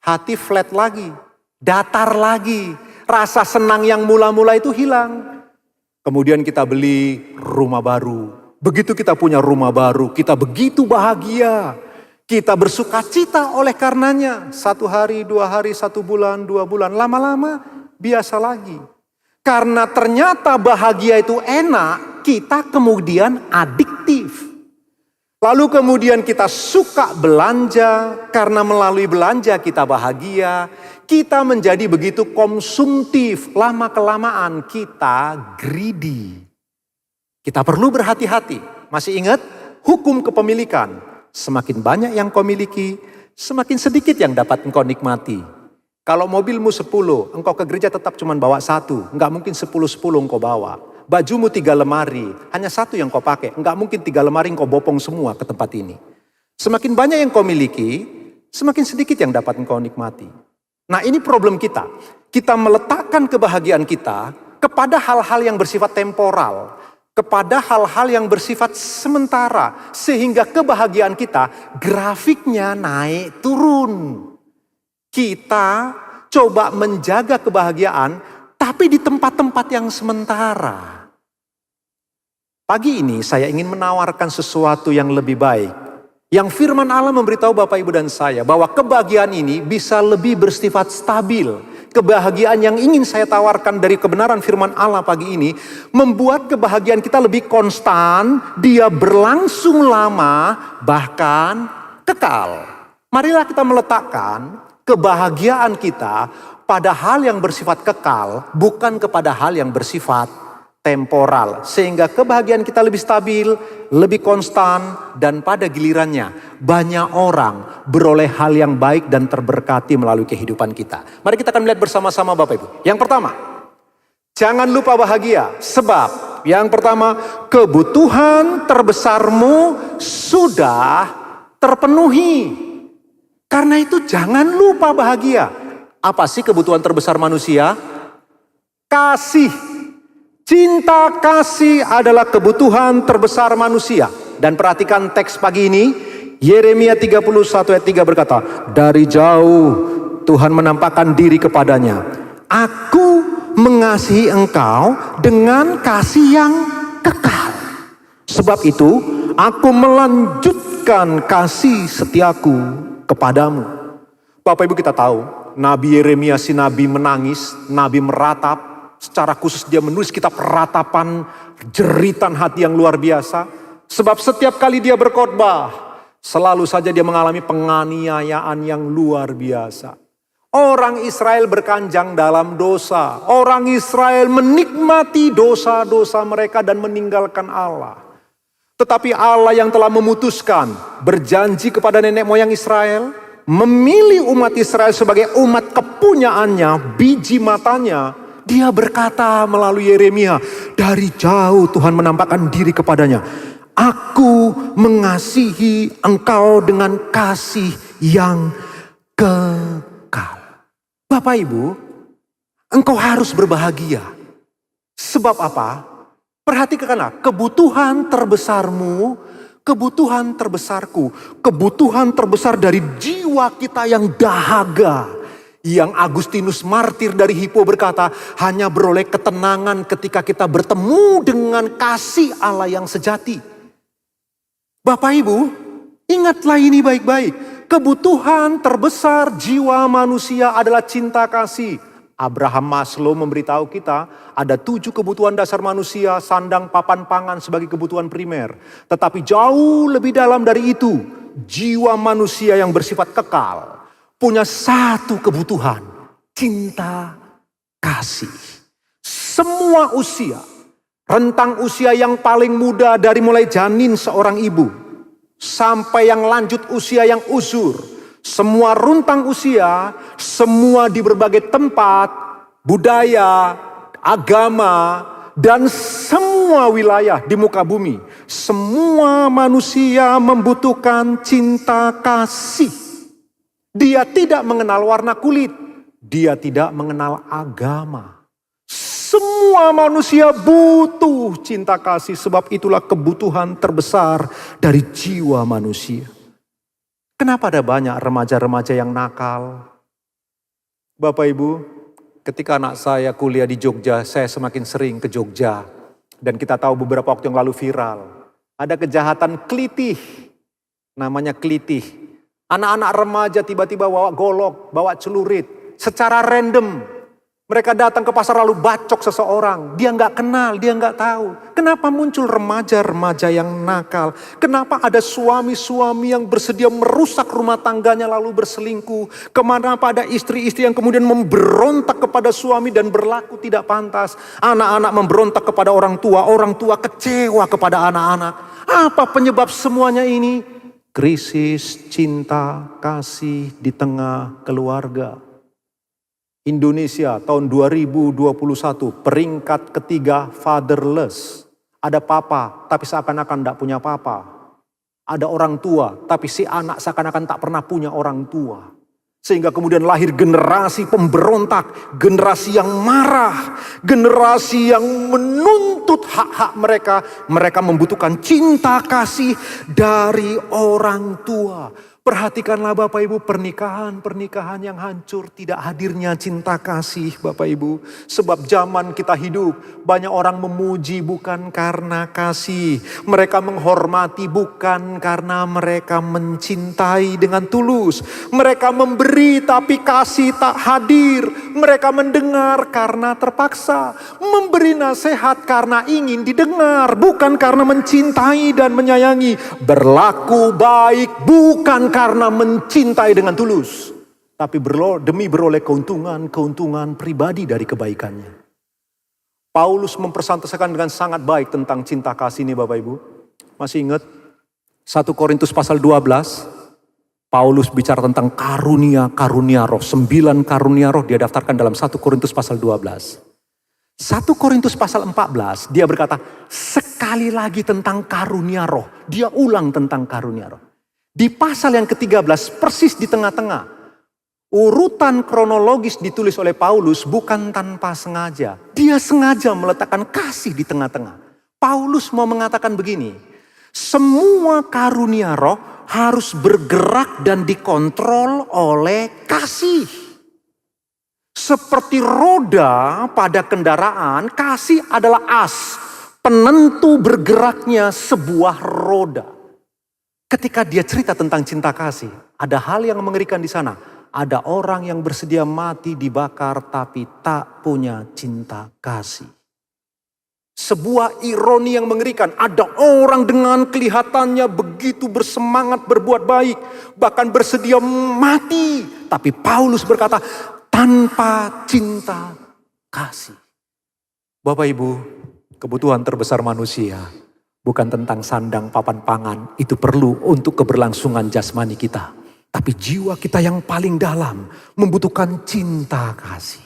hati flat lagi, datar lagi. Rasa senang yang mula-mula itu hilang. Kemudian kita beli rumah baru. Begitu kita punya rumah baru, kita begitu bahagia. Kita bersuka cita oleh karenanya. 1 hari, 2 hari, 1 bulan, 2 bulan. Lama-lama biasa lagi. Karena ternyata bahagia itu enak, kita kemudian adiktif. Lalu kemudian kita suka belanja, karena melalui belanja kita bahagia. Kita menjadi begitu konsumtif, lama-kelamaan kita greedy. Kita perlu berhati-hati. Masih ingat hukum kepemilikan? Semakin banyak yang kau miliki, semakin sedikit yang dapat engkau nikmati. Kalau mobilmu 10, engkau ke gereja tetap cuma bawa 1. Enggak mungkin 10-10 engkau bawa. Bajumu 3 lemari, hanya 1 yang kau pakai. Enggak mungkin 3 lemari engkau bopong semua ke tempat ini. Semakin banyak yang kau miliki, semakin sedikit yang dapat engkau nikmati. Nah ini problem kita. Kita meletakkan kebahagiaan kita kepada hal-hal yang bersifat temporal. Kepada hal-hal yang bersifat sementara. Sehingga kebahagiaan kita grafiknya naik turun. Kita coba menjaga kebahagiaan tapi di tempat-tempat yang sementara. Pagi ini saya ingin menawarkan sesuatu yang lebih baik. Yang firman Allah memberitahu Bapak Ibu dan saya bahwa kebahagiaan ini bisa lebih bersifat stabil. Kebahagiaan yang ingin saya tawarkan dari kebenaran firman Allah pagi ini membuat kebahagiaan kita lebih konstan, dia berlangsung lama, bahkan kekal. Marilah kita meletakkan kebahagiaan kita pada hal yang bersifat kekal, bukan kepada hal yang bersifat temporal. Sehingga kebahagiaan kita lebih stabil, lebih konstan, dan pada gilirannya banyak orang beroleh hal yang baik dan terberkati melalui kehidupan kita. Mari kita akan melihat bersama-sama Bapak Ibu. Yang pertama, jangan lupa bahagia. Sebab yang pertama, kebutuhan terbesarmu sudah terpenuhi. Karena itu jangan lupa bahagia. Apa sih kebutuhan terbesar manusia? Kasih. Cinta kasih adalah kebutuhan terbesar manusia. Dan perhatikan teks pagi ini. Yeremia 31 ayat 3 berkata, dari jauh Tuhan menampakkan diri kepadanya. Aku mengasihi engkau dengan kasih yang kekal. Sebab itu aku melanjutkan kasih setiaku kepadamu. Bapak Ibu kita tahu, Nabi Yeremia si Nabi menangis, Nabi meratap, secara khusus dia menulis kitab ratapan, jeritan hati yang luar biasa. Sebab setiap kali dia berkhotbah, selalu saja dia mengalami penganiayaan yang luar biasa. Orang Israel berkanjang dalam dosa, orang Israel menikmati dosa-dosa mereka dan meninggalkan Allah. Tetapi Allah yang telah memutuskan, berjanji kepada nenek moyang Israel, memilih umat Israel sebagai umat kepunyaannya, biji matanya. Dia berkata melalui Yeremia, dari jauh Tuhan menampakkan diri kepadanya. Aku mengasihi engkau dengan kasih yang kekal. Bapak Ibu, engkau harus berbahagia. Sebab apa? Perhatikanlah, kebutuhan terbesarmu, kebutuhan terbesarku, kebutuhan terbesar dari jiwa kita yang dahaga. Yang Agustinus Martir dari Hippo berkata, hanya beroleh ketenangan ketika kita bertemu dengan kasih Allah yang sejati. Bapak Ibu, ingatlah ini baik-baik. Kebutuhan terbesar jiwa manusia adalah cinta kasih. Abraham Maslow memberitahu kita ada 7 kebutuhan dasar manusia, sandang, papan, pangan sebagai kebutuhan primer. Tetapi jauh lebih dalam dari itu, jiwa manusia yang bersifat kekal punya satu kebutuhan, cinta kasih. Semua usia, rentang usia yang paling muda dari mulai janin seorang ibu sampai yang lanjut usia yang uzur, semua rentang usia, semua di berbagai tempat, budaya, agama, dan semua wilayah di muka bumi. Semua manusia membutuhkan cinta kasih. Dia tidak mengenal warna kulit, dia tidak mengenal agama. Semua manusia butuh cinta kasih, sebab itulah kebutuhan terbesar dari jiwa manusia. Kenapa ada banyak remaja-remaja yang nakal? Bapak Ibu, ketika anak saya kuliah di Jogja, saya semakin sering ke Jogja. Dan kita tahu beberapa waktu yang lalu viral. Ada kejahatan kelitih, namanya kelitih. Anak-anak remaja tiba-tiba bawa golok, bawa celurit, secara random. Mereka datang ke pasar lalu bacok seseorang. Dia nggak kenal, dia nggak tahu. Kenapa muncul remaja-remaja yang nakal? Kenapa ada suami-suami yang bersedia merusak rumah tangganya lalu berselingkuh? Kenapa ada istri-istri yang kemudian memberontak kepada suami dan berlaku tidak pantas? Anak-anak memberontak kepada orang tua kecewa kepada anak-anak. Apa penyebab semuanya ini? Krisis cinta kasih di tengah keluarga. Indonesia tahun 2021 peringkat ketiga fatherless. Ada papa tapi seakan-akan tidak punya papa. Ada orang tua tapi si anak seakan-akan tak pernah punya orang tua. Sehingga kemudian lahir generasi pemberontak, generasi yang marah, generasi yang menuntut hak-hak mereka. Mereka membutuhkan cinta kasih dari orang tua. Perhatikanlah Bapak Ibu, pernikahan yang hancur tidak hadirnya cinta kasih Bapak Ibu. Sebab zaman kita hidup banyak orang memuji bukan karena kasih. Mereka menghormati bukan karena mereka mencintai dengan tulus. Mereka memberi tapi kasih tak hadir. Mereka mendengar karena terpaksa. Memberi nasihat karena ingin didengar, bukan karena mencintai dan menyayangi. Berlaku baik bukan karena mencintai dengan tulus, tapi demi beroleh keuntungan pribadi dari kebaikannya. Paulus mempresentasikan dengan sangat baik tentang cinta kasih ini Bapak Ibu. Masih ingat 1 Korintus pasal 12? Paulus bicara tentang karunia roh. 9 karunia roh dia daftarkan dalam 1 Korintus pasal 12. 1 Korintus pasal 14 dia berkata sekali lagi tentang karunia roh. Dia ulang tentang karunia roh. Di pasal yang ke-13 persis di tengah-tengah. Urutan kronologis ditulis oleh Paulus bukan tanpa sengaja. Dia sengaja meletakkan kasih di tengah-tengah. Paulus mau mengatakan begini. Semua karunia roh harus bergerak dan dikontrol oleh kasih. Seperti roda pada kendaraan, kasih adalah as. Penentu bergeraknya sebuah roda. Ketika dia cerita tentang cinta kasih, ada hal yang mengerikan di sana. Ada orang yang bersedia mati dibakar tapi tak punya cinta kasih. Sebuah ironi yang mengerikan. Ada orang dengan kelihatannya begitu bersemangat berbuat baik, bahkan bersedia mati. Tapi Paulus berkata, tanpa cinta kasih. Bapak Ibu, kebutuhan terbesar manusia bukan tentang sandang papan pangan, itu perlu untuk keberlangsungan jasmani kita. Tapi jiwa kita yang paling dalam membutuhkan cinta kasih.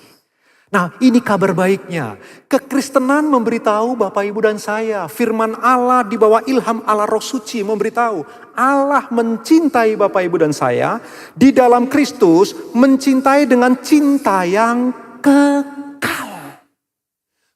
Nah ini kabar baiknya. Kekristenan memberitahu Bapak Ibu dan saya. Firman Allah di bawah ilham Allah Roh Suci memberitahu. Allah mencintai Bapak Ibu dan saya. Di dalam Kristus mencintai dengan cinta yang kekal.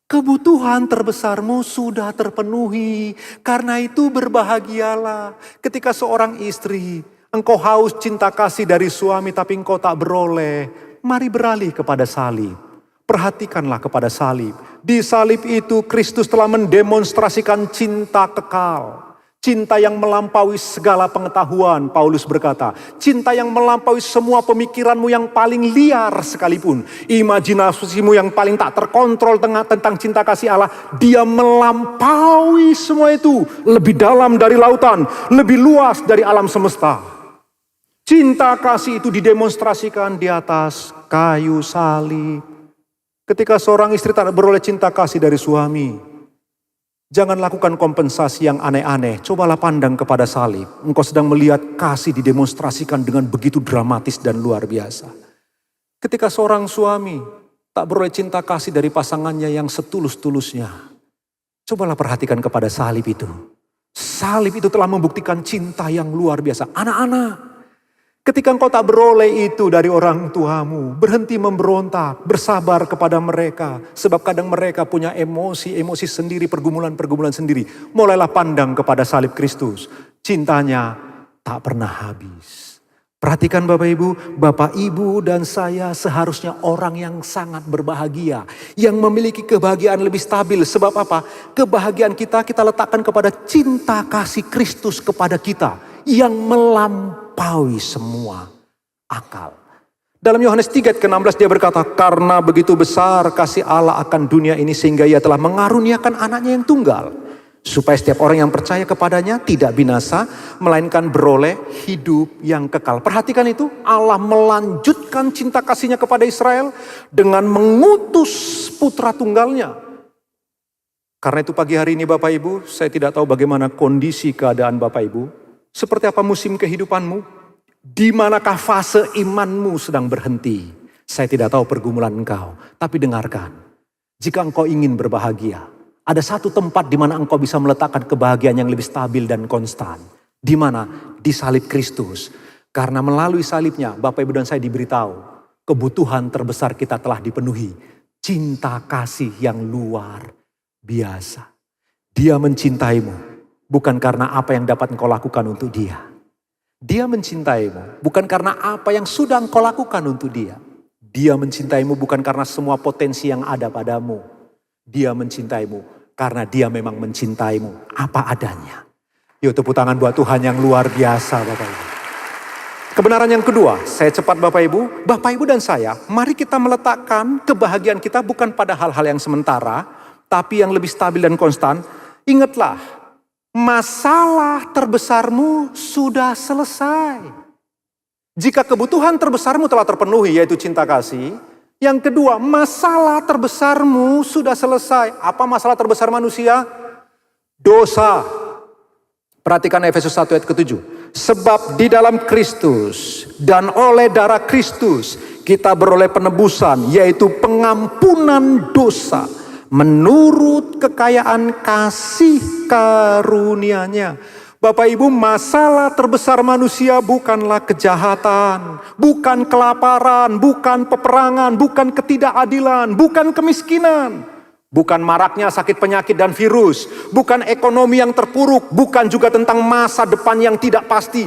Kebutuhan terbesarmu sudah terpenuhi. Karena itu berbahagialah ketika seorang istri, engkau haus cinta kasih dari suami tapi engkau tak beroleh. Mari beralih kepada salib. Perhatikanlah kepada salib. Di salib itu Kristus telah mendemonstrasikan cinta kekal. Cinta yang melampaui segala pengetahuan, Paulus berkata. Cinta yang melampaui semua pemikiranmu yang paling liar sekalipun. Imajinasimu yang paling tak terkontrol tentang cinta kasih Allah. Dia melampaui semua itu. Lebih dalam dari lautan, lebih luas dari alam semesta. Cinta kasih itu didemonstrasikan di atas kayu salib. Ketika seorang istri tak beroleh cinta kasih dari suami, jangan lakukan kompensasi yang aneh-aneh. Cobalah pandang kepada salib. Engkau sedang melihat kasih didemonstrasikan dengan begitu dramatis dan luar biasa. Ketika seorang suami tak beroleh cinta kasih dari pasangannya yang setulus-tulusnya, cobalah perhatikan kepada salib itu. Salib itu telah membuktikan cinta yang luar biasa. Anak-anak, ketika engkau tak beroleh itu dari orang tuamu, berhenti memberontak, bersabar kepada mereka. Sebab kadang mereka punya emosi sendiri, pergumulan-pergumulan sendiri. Mulailah pandang kepada salib Kristus. Cintanya tak pernah habis. Perhatikan Bapak Ibu dan saya seharusnya orang yang sangat berbahagia. Yang memiliki kebahagiaan lebih stabil. Sebab apa? Kebahagiaan kita letakkan kepada cinta kasih Kristus kepada kita. Yang melampaui semua akal. Dalam Yohanes 3 ayat ke-16 dia berkata, karena begitu besar kasih Allah akan dunia ini sehingga ia telah mengaruniakan anaknya yang tunggal. Supaya setiap orang yang percaya kepadanya tidak binasa, melainkan beroleh hidup yang kekal. Perhatikan itu, Allah melanjutkan cinta kasihnya kepada Israel dengan mengutus putra tunggalnya. Karena itu pagi hari ini Bapak Ibu, saya tidak tahu bagaimana kondisi keadaan Bapak Ibu. Seperti apa musim kehidupanmu? Di manakah fase imanmu sedang berhenti? Saya tidak tahu pergumulan engkau. Tapi dengarkan. Jika engkau ingin berbahagia, ada satu tempat di mana engkau bisa meletakkan kebahagiaan yang lebih stabil dan konstan. Di mana? Di salib Kristus. Karena melalui salibnya, Bapak Ibu dan saya diberitahu, kebutuhan terbesar kita telah dipenuhi. Cinta kasih yang luar biasa. Dia mencintaimu. Bukan karena apa yang dapat engkau lakukan untuk dia. Dia mencintaimu bukan karena apa yang sudah engkau lakukan untuk dia. Dia mencintaimu bukan karena semua potensi yang ada padamu. Dia mencintaimu karena dia memang mencintaimu apa adanya. Yuk tepuk tangan buat Tuhan yang luar biasa Bapak Ibu. Kebenaran yang kedua, saya cepat Bapak Ibu dan saya, mari kita meletakkan kebahagiaan kita bukan pada hal-hal yang sementara, tapi yang lebih stabil dan konstan. Ingatlah, masalah terbesarmu sudah selesai. Jika kebutuhan terbesarmu telah terpenuhi yaitu cinta kasih. Yang kedua, masalah terbesarmu sudah selesai. Apa masalah terbesar manusia? Dosa. Perhatikan Efesus 1 ayat ke-7. Sebab di dalam Kristus dan oleh darah Kristus kita beroleh penebusan yaitu pengampunan dosa. Menurut kekayaan kasih karunia-Nya. Bapak Ibu, masalah terbesar manusia bukanlah kejahatan, bukan kelaparan, bukan peperangan, bukan ketidakadilan, bukan kemiskinan, bukan maraknya sakit penyakit dan virus, bukan ekonomi yang terpuruk, bukan juga tentang masa depan yang tidak pasti.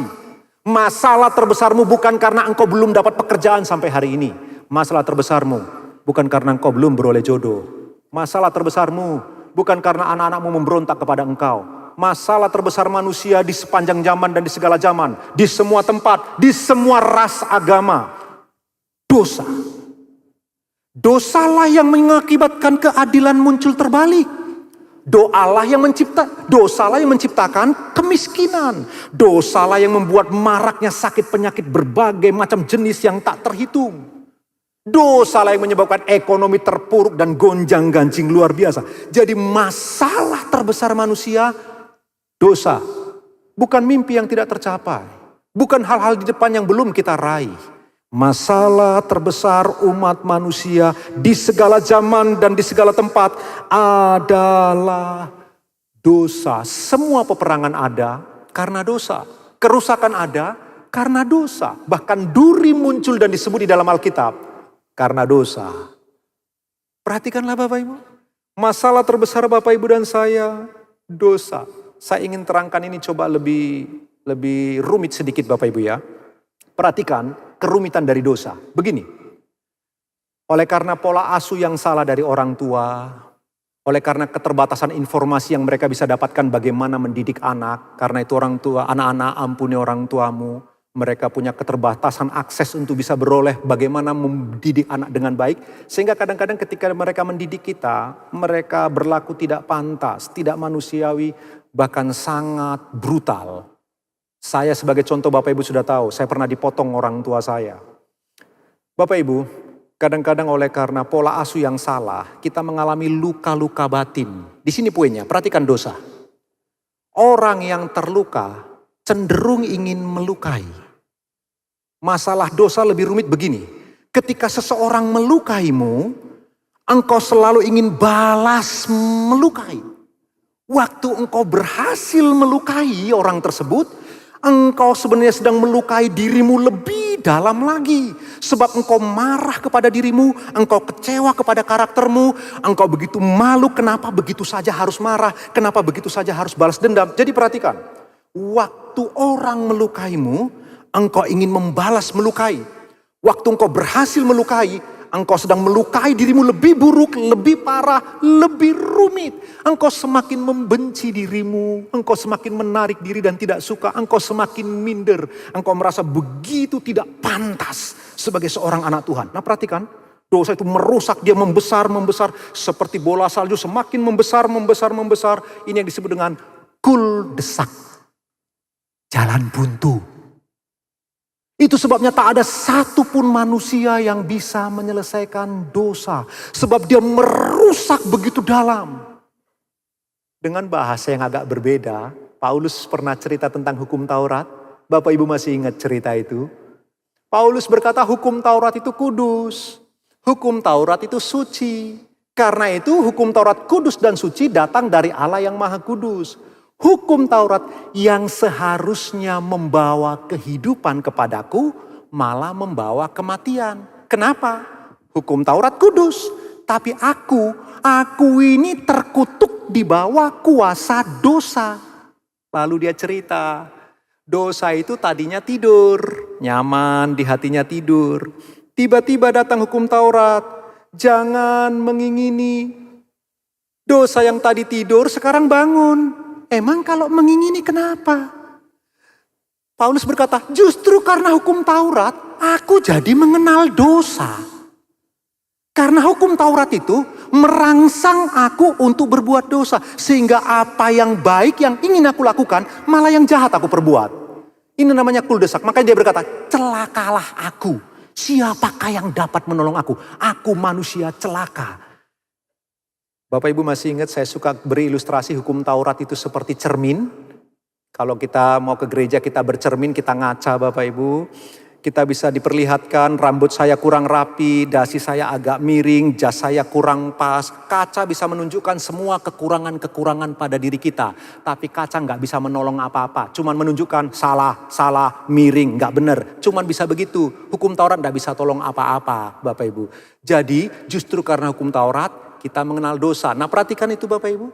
Masalah terbesarmu bukan karena engkau belum dapat pekerjaan sampai hari ini. Masalah terbesarmu bukan karena engkau belum beroleh jodoh. Masalah terbesarmu bukan karena anak-anakmu memberontak kepada engkau. Masalah terbesar manusia di sepanjang zaman dan di segala zaman. Di semua tempat, di semua ras agama. Dosa. Dosalah yang mengakibatkan keadilan muncul terbalik. Dosalah yang menciptakan kemiskinan. Dosalah yang membuat maraknya sakit penyakit berbagai macam jenis yang tak terhitung. Dosalah yang menyebabkan ekonomi terpuruk dan gonjang-ganjing luar biasa. Jadi masalah terbesar manusia, dosa. Bukan mimpi yang tidak tercapai. Bukan hal-hal di depan yang belum kita raih. Masalah terbesar umat manusia di segala zaman dan di segala tempat adalah dosa. Semua peperangan ada karena dosa. Kerusakan ada karena dosa. Bahkan duri muncul dan disebut di dalam Alkitab karena dosa. Perhatikanlah Bapak Ibu. Masalah terbesar Bapak Ibu dan saya, dosa. Saya ingin terangkan ini coba lebih rumit sedikit Bapak Ibu ya. Perhatikan kerumitan dari dosa. Begini. Oleh karena pola asuh yang salah dari orang tua, Oleh karena keterbatasan informasi yang mereka bisa dapatkan bagaimana mendidik anak. Karena itu orang tua, anak-anak ampuni orang tuamu. Mereka punya keterbatasan akses untuk bisa beroleh bagaimana mendidik anak dengan baik. Sehingga kadang-kadang ketika mereka mendidik kita, mereka berlaku tidak pantas, tidak manusiawi, bahkan sangat brutal. Saya sebagai contoh Bapak Ibu sudah tahu, saya pernah dipotong orang tua saya. Bapak Ibu, kadang-kadang oleh karena pola asuh yang salah, kita mengalami luka-luka batin. Di sini poinnya, perhatikan dosa. Orang yang terluka cenderung ingin melukai. Masalah dosa lebih rumit begini. Ketika seseorang melukaimu, engkau selalu ingin balas melukai. Waktu engkau berhasil melukai orang tersebut, engkau sebenarnya sedang melukai dirimu lebih dalam lagi. Sebab engkau marah kepada dirimu, engkau kecewa kepada karaktermu, engkau begitu malu kenapa begitu saja harus marah, kenapa begitu saja harus balas dendam. Jadi perhatikan, waktu orang melukaimu, engkau ingin membalas melukai. Waktu engkau berhasil melukai, engkau sedang melukai dirimu lebih buruk, lebih parah, lebih rumit. Engkau semakin membenci dirimu, engkau semakin menarik diri dan tidak suka, engkau semakin minder. Engkau merasa begitu tidak pantas sebagai seorang anak Tuhan. Nah perhatikan, dosa itu merusak, dia membesar, seperti bola salju semakin membesar. Ini yang disebut dengan kul-de-sak, jalan buntu. Itu sebabnya tak ada satupun manusia yang bisa menyelesaikan dosa. Sebab dia merusak begitu dalam. Dengan bahasa yang agak berbeda, Paulus pernah cerita tentang hukum Taurat. Bapak Ibu masih ingat cerita itu? Paulus berkata hukum Taurat itu kudus. Hukum Taurat itu suci. Karena itu hukum Taurat kudus dan suci datang dari Allah yang Maha Kudus. Hukum Taurat yang seharusnya membawa kehidupan kepadaku malah membawa kematian. Kenapa? Hukum Taurat kudus, tapi aku ini terkutuk di bawah kuasa dosa. Lalu dia cerita, dosa itu tadinya tidur, nyaman di hatinya tidur. Tiba-tiba datang hukum Taurat, jangan mengingini. Dosa yang tadi tidur sekarang bangun. Emang kalau mengingini kenapa? Paulus berkata, justru karena hukum Taurat, aku jadi mengenal dosa. Karena hukum Taurat itu merangsang aku untuk berbuat dosa. Sehingga apa yang baik yang ingin aku lakukan, malah yang jahat aku perbuat. Ini namanya kul-de-sak. Makanya dia berkata, celakalah aku. Siapakah yang dapat menolong aku? Aku manusia celaka. Bapak Ibu masih ingat saya suka beri ilustrasi hukum Taurat itu seperti cermin. Kalau kita mau ke gereja kita bercermin, kita ngaca Bapak Ibu. Kita bisa diperlihatkan rambut saya kurang rapi, dasi saya agak miring, jas saya kurang pas. Kaca bisa menunjukkan semua kekurangan-kekurangan pada diri kita. Tapi kaca nggak bisa menolong apa-apa. Cuman menunjukkan salah, miring, nggak benar. Cuman bisa begitu. Hukum Taurat nggak bisa tolong apa-apa Bapak Ibu. Jadi justru karena hukum Taurat, kita mengenal dosa. Nah perhatikan itu Bapak Ibu.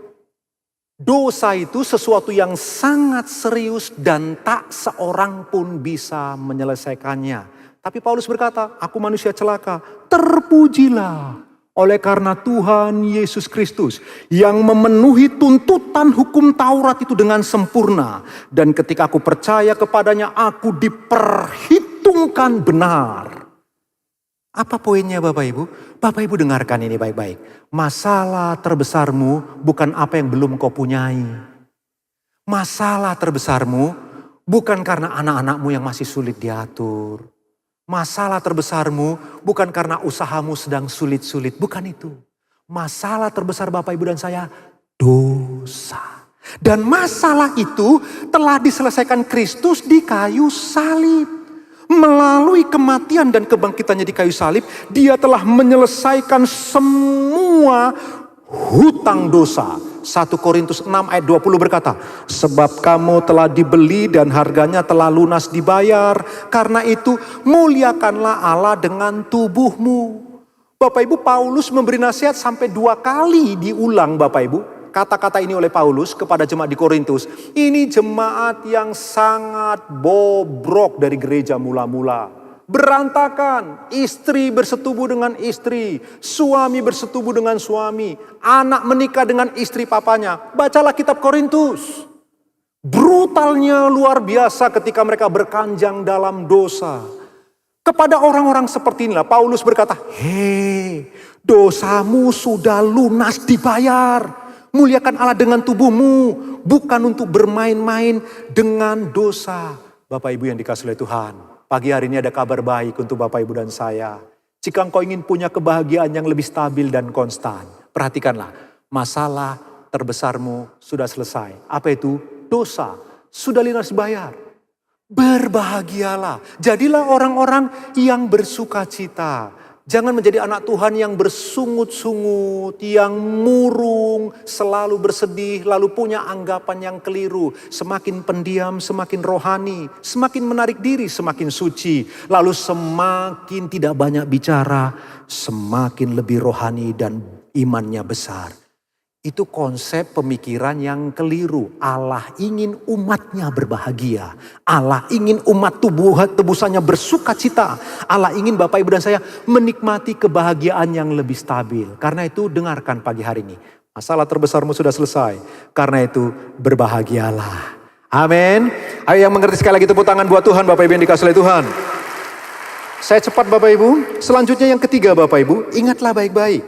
Dosa itu sesuatu yang sangat serius dan tak seorang pun bisa menyelesaikannya. Tapi Paulus berkata, aku manusia celaka. Terpujilah oleh karena Tuhan Yesus Kristus yang memenuhi tuntutan hukum Taurat itu dengan sempurna. Dan ketika aku percaya kepadanya, aku diperhitungkan benar. Apa poinnya Bapak Ibu? Bapak Ibu dengarkan ini baik-baik. Masalah terbesarmu bukan apa yang belum kau punyai. Masalah terbesarmu bukan karena anak-anakmu yang masih sulit diatur. Masalah terbesarmu bukan karena usahamu sedang sulit-sulit. Bukan itu. Masalah terbesar Bapak Ibu dan saya, dosa. Dan masalah itu telah diselesaikan Kristus di kayu salib. Melalui kematian dan kebangkitannya di kayu salib, dia telah menyelesaikan semua hutang dosa. 1 Korintus 6 ayat 20 berkata, sebab kamu telah dibeli dan harganya telah lunas dibayar. Karena itu muliakanlah Allah dengan tubuhmu. Bapak Ibu, Paulus memberi nasihat sampai 2 kali diulang Bapak Ibu. Kata-kata ini oleh Paulus kepada jemaat di Korintus. Ini jemaat yang sangat bobrok dari gereja mula-mula. berantakan. Istri bersetubuh dengan istri, suami bersetubuh dengan suami, anak menikah dengan istri papanya. Bacalah kitab Korintus. Brutalnya luar biasa ketika mereka berkanjang dalam dosa. Kepada orang-orang seperti inilah Paulus berkata, hei, dosamu sudah lunas dibayar. Muliakan Allah dengan tubuhmu, bukan untuk bermain-main dengan dosa. Bapak Ibu yang dikasihi oleh Tuhan, pagi hari ini ada kabar baik untuk Bapak Ibu dan saya. Jika engkau ingin punya kebahagiaan yang lebih stabil dan konstan, perhatikanlah, masalah terbesarmu sudah selesai. Apa itu? Dosa sudah lunas dibayar. Berbahagialah, jadilah orang-orang yang bersuka cita. Jangan menjadi anak Tuhan yang bersungut-sungut, yang murung, selalu bersedih, lalu punya anggapan yang keliru. Semakin pendiam, semakin rohani, semakin menarik diri, semakin suci. Lalu semakin tidak banyak bicara, semakin lebih rohani dan imannya besar. Itu konsep pemikiran yang keliru. Allah ingin umatnya berbahagia. Allah ingin umat tebusannya bersuka cita. Allah ingin Bapak Ibu dan saya menikmati kebahagiaan yang lebih stabil. Karena itu dengarkan pagi hari ini. Masalah terbesarmu sudah selesai. Karena itu berbahagialah. Amin. Ayo yang mengerti sekali lagi tepuk tangan buat Tuhan Bapak Ibu yang dikasihi oleh Tuhan. Saya cepat Bapak Ibu. Selanjutnya yang ketiga Bapak Ibu. Ingatlah baik-baik.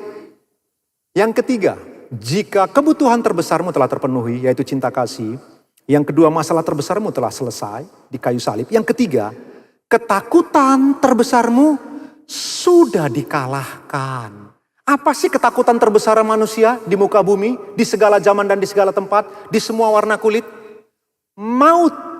Yang ketiga. Jika kebutuhan terbesarmu telah terpenuhi, yaitu cinta kasih. Yang kedua, masalah terbesarmu telah selesai di kayu salib. Yang ketiga, ketakutan terbesarmu sudah dikalahkan. Apa sih ketakutan terbesar manusia di muka bumi, di segala zaman dan di segala tempat, di semua warna kulit? Maut.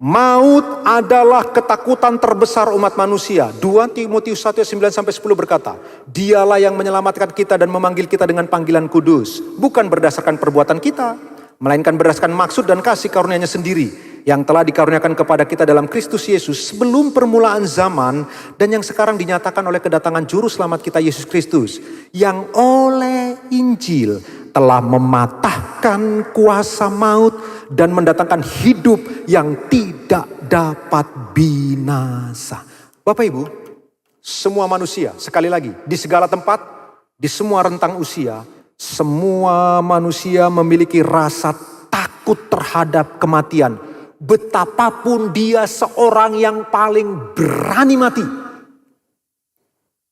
Maut adalah ketakutan terbesar umat manusia. 2 Timotius 1 ayat 9-10 berkata, Dialah yang menyelamatkan kita dan memanggil kita dengan panggilan kudus. Bukan berdasarkan perbuatan kita, melainkan berdasarkan maksud dan kasih karunia-Nya sendiri. Yang telah dikaruniakan kepada kita dalam Kristus Yesus sebelum permulaan zaman. Dan yang sekarang dinyatakan oleh kedatangan Juru Selamat kita Yesus Kristus. Yang oleh Injil telah mematahkan kuasa maut dan mendatangkan hidup yang tidak dapat binasa. Bapak Ibu, semua manusia, sekali lagi, di segala tempat, di semua rentang usia, semua manusia memiliki rasa takut terhadap kematian. Betapapun dia seorang yang paling berani mati.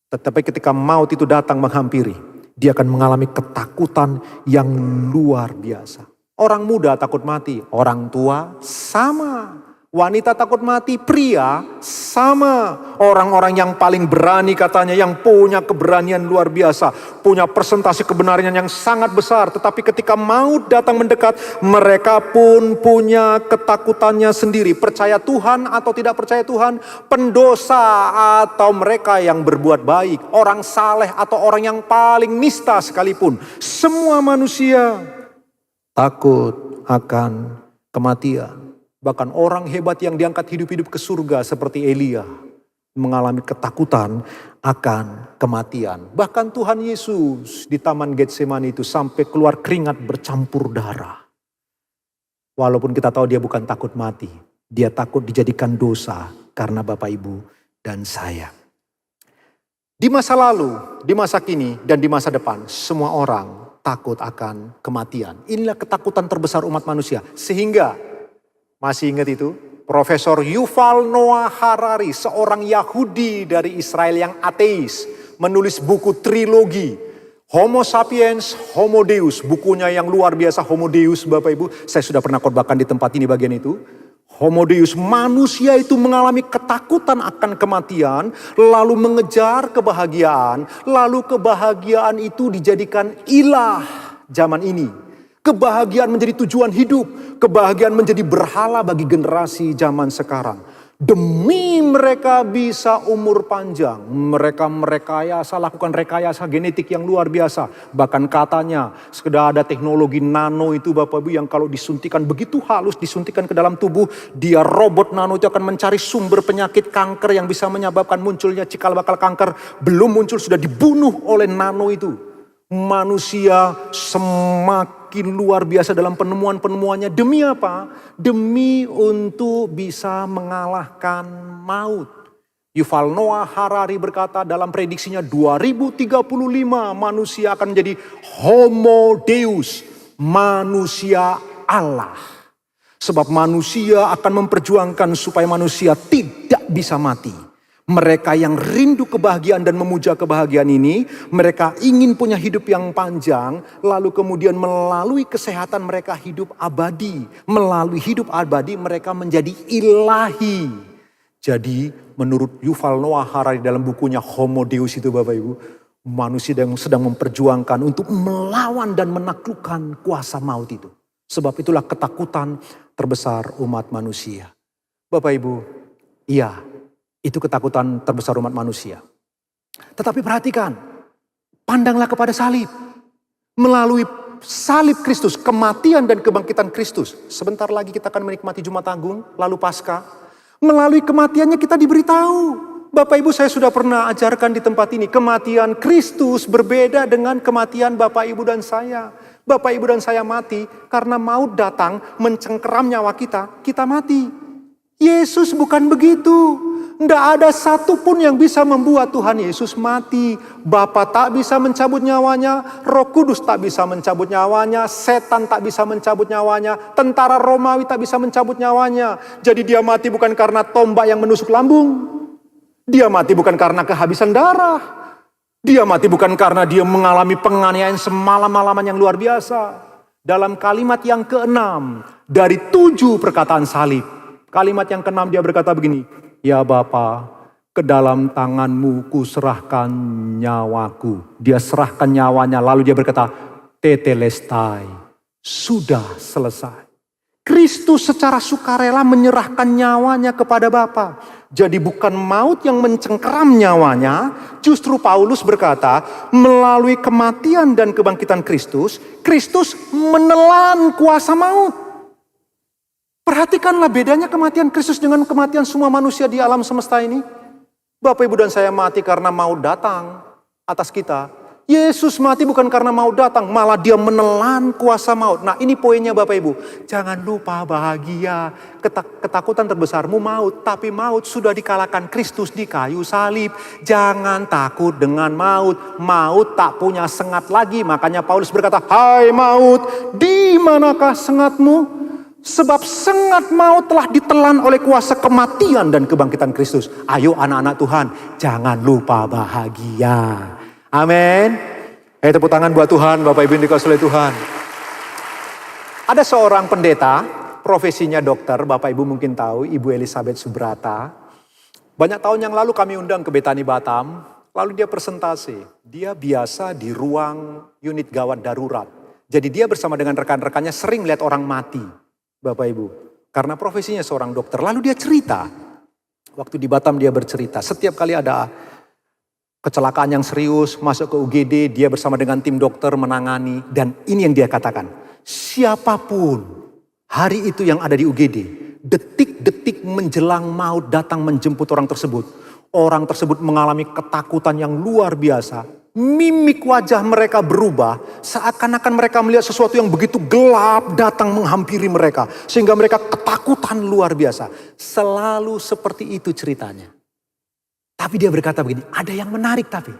Tetapi ketika maut itu datang menghampiri, dia akan mengalami ketakutan yang luar biasa. Orang muda takut mati, orang tua sama. Wanita takut mati, pria sama. Orang-orang yang paling berani katanya, yang punya keberanian luar biasa. Punya persentase kebenaran yang sangat besar. Tetapi ketika maut datang mendekat, mereka pun punya ketakutannya sendiri. Percaya Tuhan atau tidak percaya Tuhan, pendosa atau mereka yang berbuat baik, orang saleh atau orang yang paling nista sekalipun. Semua manusia takut akan kematian. Bahkan orang hebat yang diangkat hidup-hidup ke surga seperti Elia mengalami ketakutan akan kematian. Bahkan Tuhan Yesus di Taman Getsemani itu sampai keluar keringat bercampur darah. Walaupun kita tahu dia bukan takut mati, dia takut dijadikan dosa karena Bapak Ibu dan saya. Di masa lalu, di masa kini, dan di masa depan, semua orang takut akan kematian. Inilah ketakutan terbesar umat manusia. Sehingga masih ingat itu? Profesor Yuval Noah Harari, seorang Yahudi dari Israel yang ateis, menulis buku trilogi Homo Sapiens, Homo Deus. Bukunya yang luar biasa, Homo Deus Bapak Ibu. Saya sudah pernah khotbahkan di tempat ini bagian itu. Homo Deus, manusia itu mengalami ketakutan akan kematian, lalu mengejar kebahagiaan, lalu kebahagiaan itu dijadikan ilah zaman ini. Kebahagiaan menjadi tujuan hidup. Kebahagiaan menjadi berhala bagi generasi zaman sekarang. Demi mereka bisa umur panjang. Mereka lakukan rekayasa genetik yang luar biasa. Bahkan katanya sudah ada teknologi nano itu Bapak Ibu yang kalau disuntikan begitu halus, disuntikan ke dalam tubuh. Dia robot nano itu akan mencari sumber penyakit kanker yang bisa menyebabkan munculnya cikal bakal kanker. Belum muncul sudah dibunuh oleh nano itu. Manusia semakin luar biasa dalam penemuan-penemuannya. Demi apa? Demi untuk bisa mengalahkan maut. Yuval Noah Harari berkata dalam prediksinya 2035 manusia akan menjadi Homo Deus, manusia Allah. Sebab manusia akan memperjuangkan supaya manusia tidak bisa mati. Mereka yang rindu kebahagiaan dan memuja kebahagiaan ini, mereka ingin punya hidup yang panjang, lalu kemudian melalui kesehatan mereka hidup abadi. Melalui hidup abadi mereka menjadi ilahi. Jadi menurut Yuval Noah Harari dalam bukunya Homo Deus itu Bapak Ibu, manusia yang sedang memperjuangkan untuk melawan dan menaklukkan kuasa maut itu. Sebab itulah ketakutan terbesar umat manusia. Bapak Ibu, iya, itu ketakutan terbesar umat manusia. Tetapi perhatikan, pandanglah kepada salib. Melalui salib Kristus, kematian dan kebangkitan Kristus. Sebentar lagi kita akan menikmati Jumat Agung, lalu Paskah. Melalui kematiannya kita diberitahu. Bapak Ibu, saya sudah pernah ajarkan di tempat ini. Kematian Kristus berbeda dengan kematian Bapak Ibu dan saya. Bapak Ibu dan saya mati karena maut datang mencengkeram nyawa kita, kita mati. Yesus bukan begitu. Tidak ada satupun yang bisa membuat Tuhan Yesus mati. Bapa tak bisa mencabut nyawanya, Roh Kudus tak bisa mencabut nyawanya, setan tak bisa mencabut nyawanya, tentara Romawi tak bisa mencabut nyawanya. Jadi dia mati bukan karena tombak yang menusuk lambung. Dia mati bukan karena kehabisan darah. Dia mati bukan karena dia mengalami penganiayaan semalam-malaman yang luar biasa. Dalam kalimat yang ke-6 dari 7 perkataan salib. Kalimat yang ke-6 dia berkata begini. Ya Bapa, ke dalam tanganmu ku serahkan nyawaku. Dia serahkan nyawanya lalu dia berkata, tetelestai, sudah selesai. Kristus secara sukarela menyerahkan nyawanya kepada Bapa. Jadi bukan maut yang mencengkeram nyawanya, justru Paulus berkata, melalui kematian dan kebangkitan Kristus, Kristus menelan kuasa maut. Perhatikanlah bedanya kematian Kristus dengan kematian semua manusia di alam semesta ini. Bapak Ibu dan saya mati karena maut datang atas kita. Yesus mati bukan karena maut datang, malah dia menelan kuasa maut. Nah ini poinnya Bapak Ibu. Jangan lupa bahagia. Ketakutan terbesarmu maut, tapi maut sudah dikalahkan Kristus di kayu salib. Jangan takut dengan maut. Maut tak punya sengat lagi. Makanya Paulus berkata, hai maut, di manakah sengatmu? Sebab sengat maut telah ditelan oleh kuasa kematian dan kebangkitan Kristus. Ayo anak-anak Tuhan, jangan lupa bahagia. Amin. Tepuk tangan buat Tuhan, Bapak Ibu yang dikasihi oleh Tuhan. Ada seorang pendeta, profesinya dokter, Bapak Ibu mungkin tahu, Ibu Elizabeth Subrata. Banyak tahun yang lalu kami undang ke Betani Batam, lalu dia presentasi. Dia biasa di ruang unit gawat darurat. Jadi dia bersama dengan rekan-rekannya sering lihat orang mati, Bapak Ibu. Karena profesinya seorang dokter, lalu dia cerita. Waktu di Batam dia bercerita, setiap kali ada kecelakaan yang serius, masuk ke UGD, dia bersama dengan tim dokter menangani. Dan ini yang dia katakan, siapapun hari itu yang ada di UGD, detik-detik menjelang maut datang menjemput orang tersebut mengalami ketakutan yang luar biasa. Mimik wajah mereka berubah, seakan-akan mereka melihat sesuatu yang begitu gelap datang menghampiri mereka. Sehingga mereka ketakutan luar biasa. Selalu seperti itu ceritanya. Tapi dia berkata begini, ada yang menarik tapi.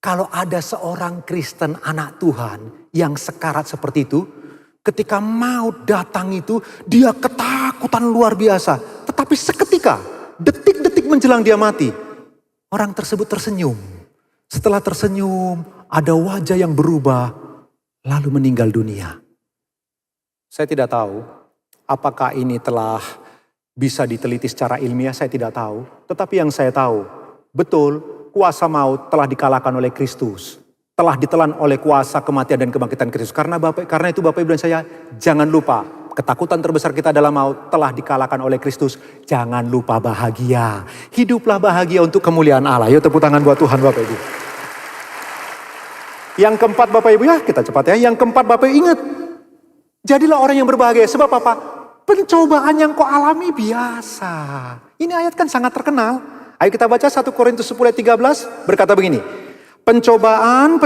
Kalau ada seorang Kristen anak Tuhan yang sekarat seperti itu, ketika maut datang itu, dia ketakutan luar biasa. Tetapi seketika, detik-detik menjelang dia mati, orang tersebut tersenyum. Setelah tersenyum, ada wajah yang berubah, lalu meninggal dunia. Saya tidak tahu apakah ini telah bisa diteliti secara ilmiah, saya tidak tahu. Tetapi yang saya tahu, betul kuasa maut telah dikalahkan oleh Kristus. Telah ditelan oleh kuasa kematian dan kebangkitan Kristus. Karena itu Bapak Ibu dan saya, jangan lupa. Ketakutan terbesar kita dalam maut telah dikalahkan oleh Kristus. Jangan lupa bahagia. Hiduplah bahagia untuk kemuliaan Allah. Yuk tepuk tangan buat Tuhan Bapak Ibu. Yang keempat Bapak Ibu, ya kita cepat ya. Yang keempat Bapak Ibu ingat. Jadilah orang yang berbahagia. Sebab apa? Pencobaan yang kau alami biasa. Ini ayat kan sangat terkenal. Ayo kita baca 1 Korintus 10 ayat 13 berkata begini. Pencobaan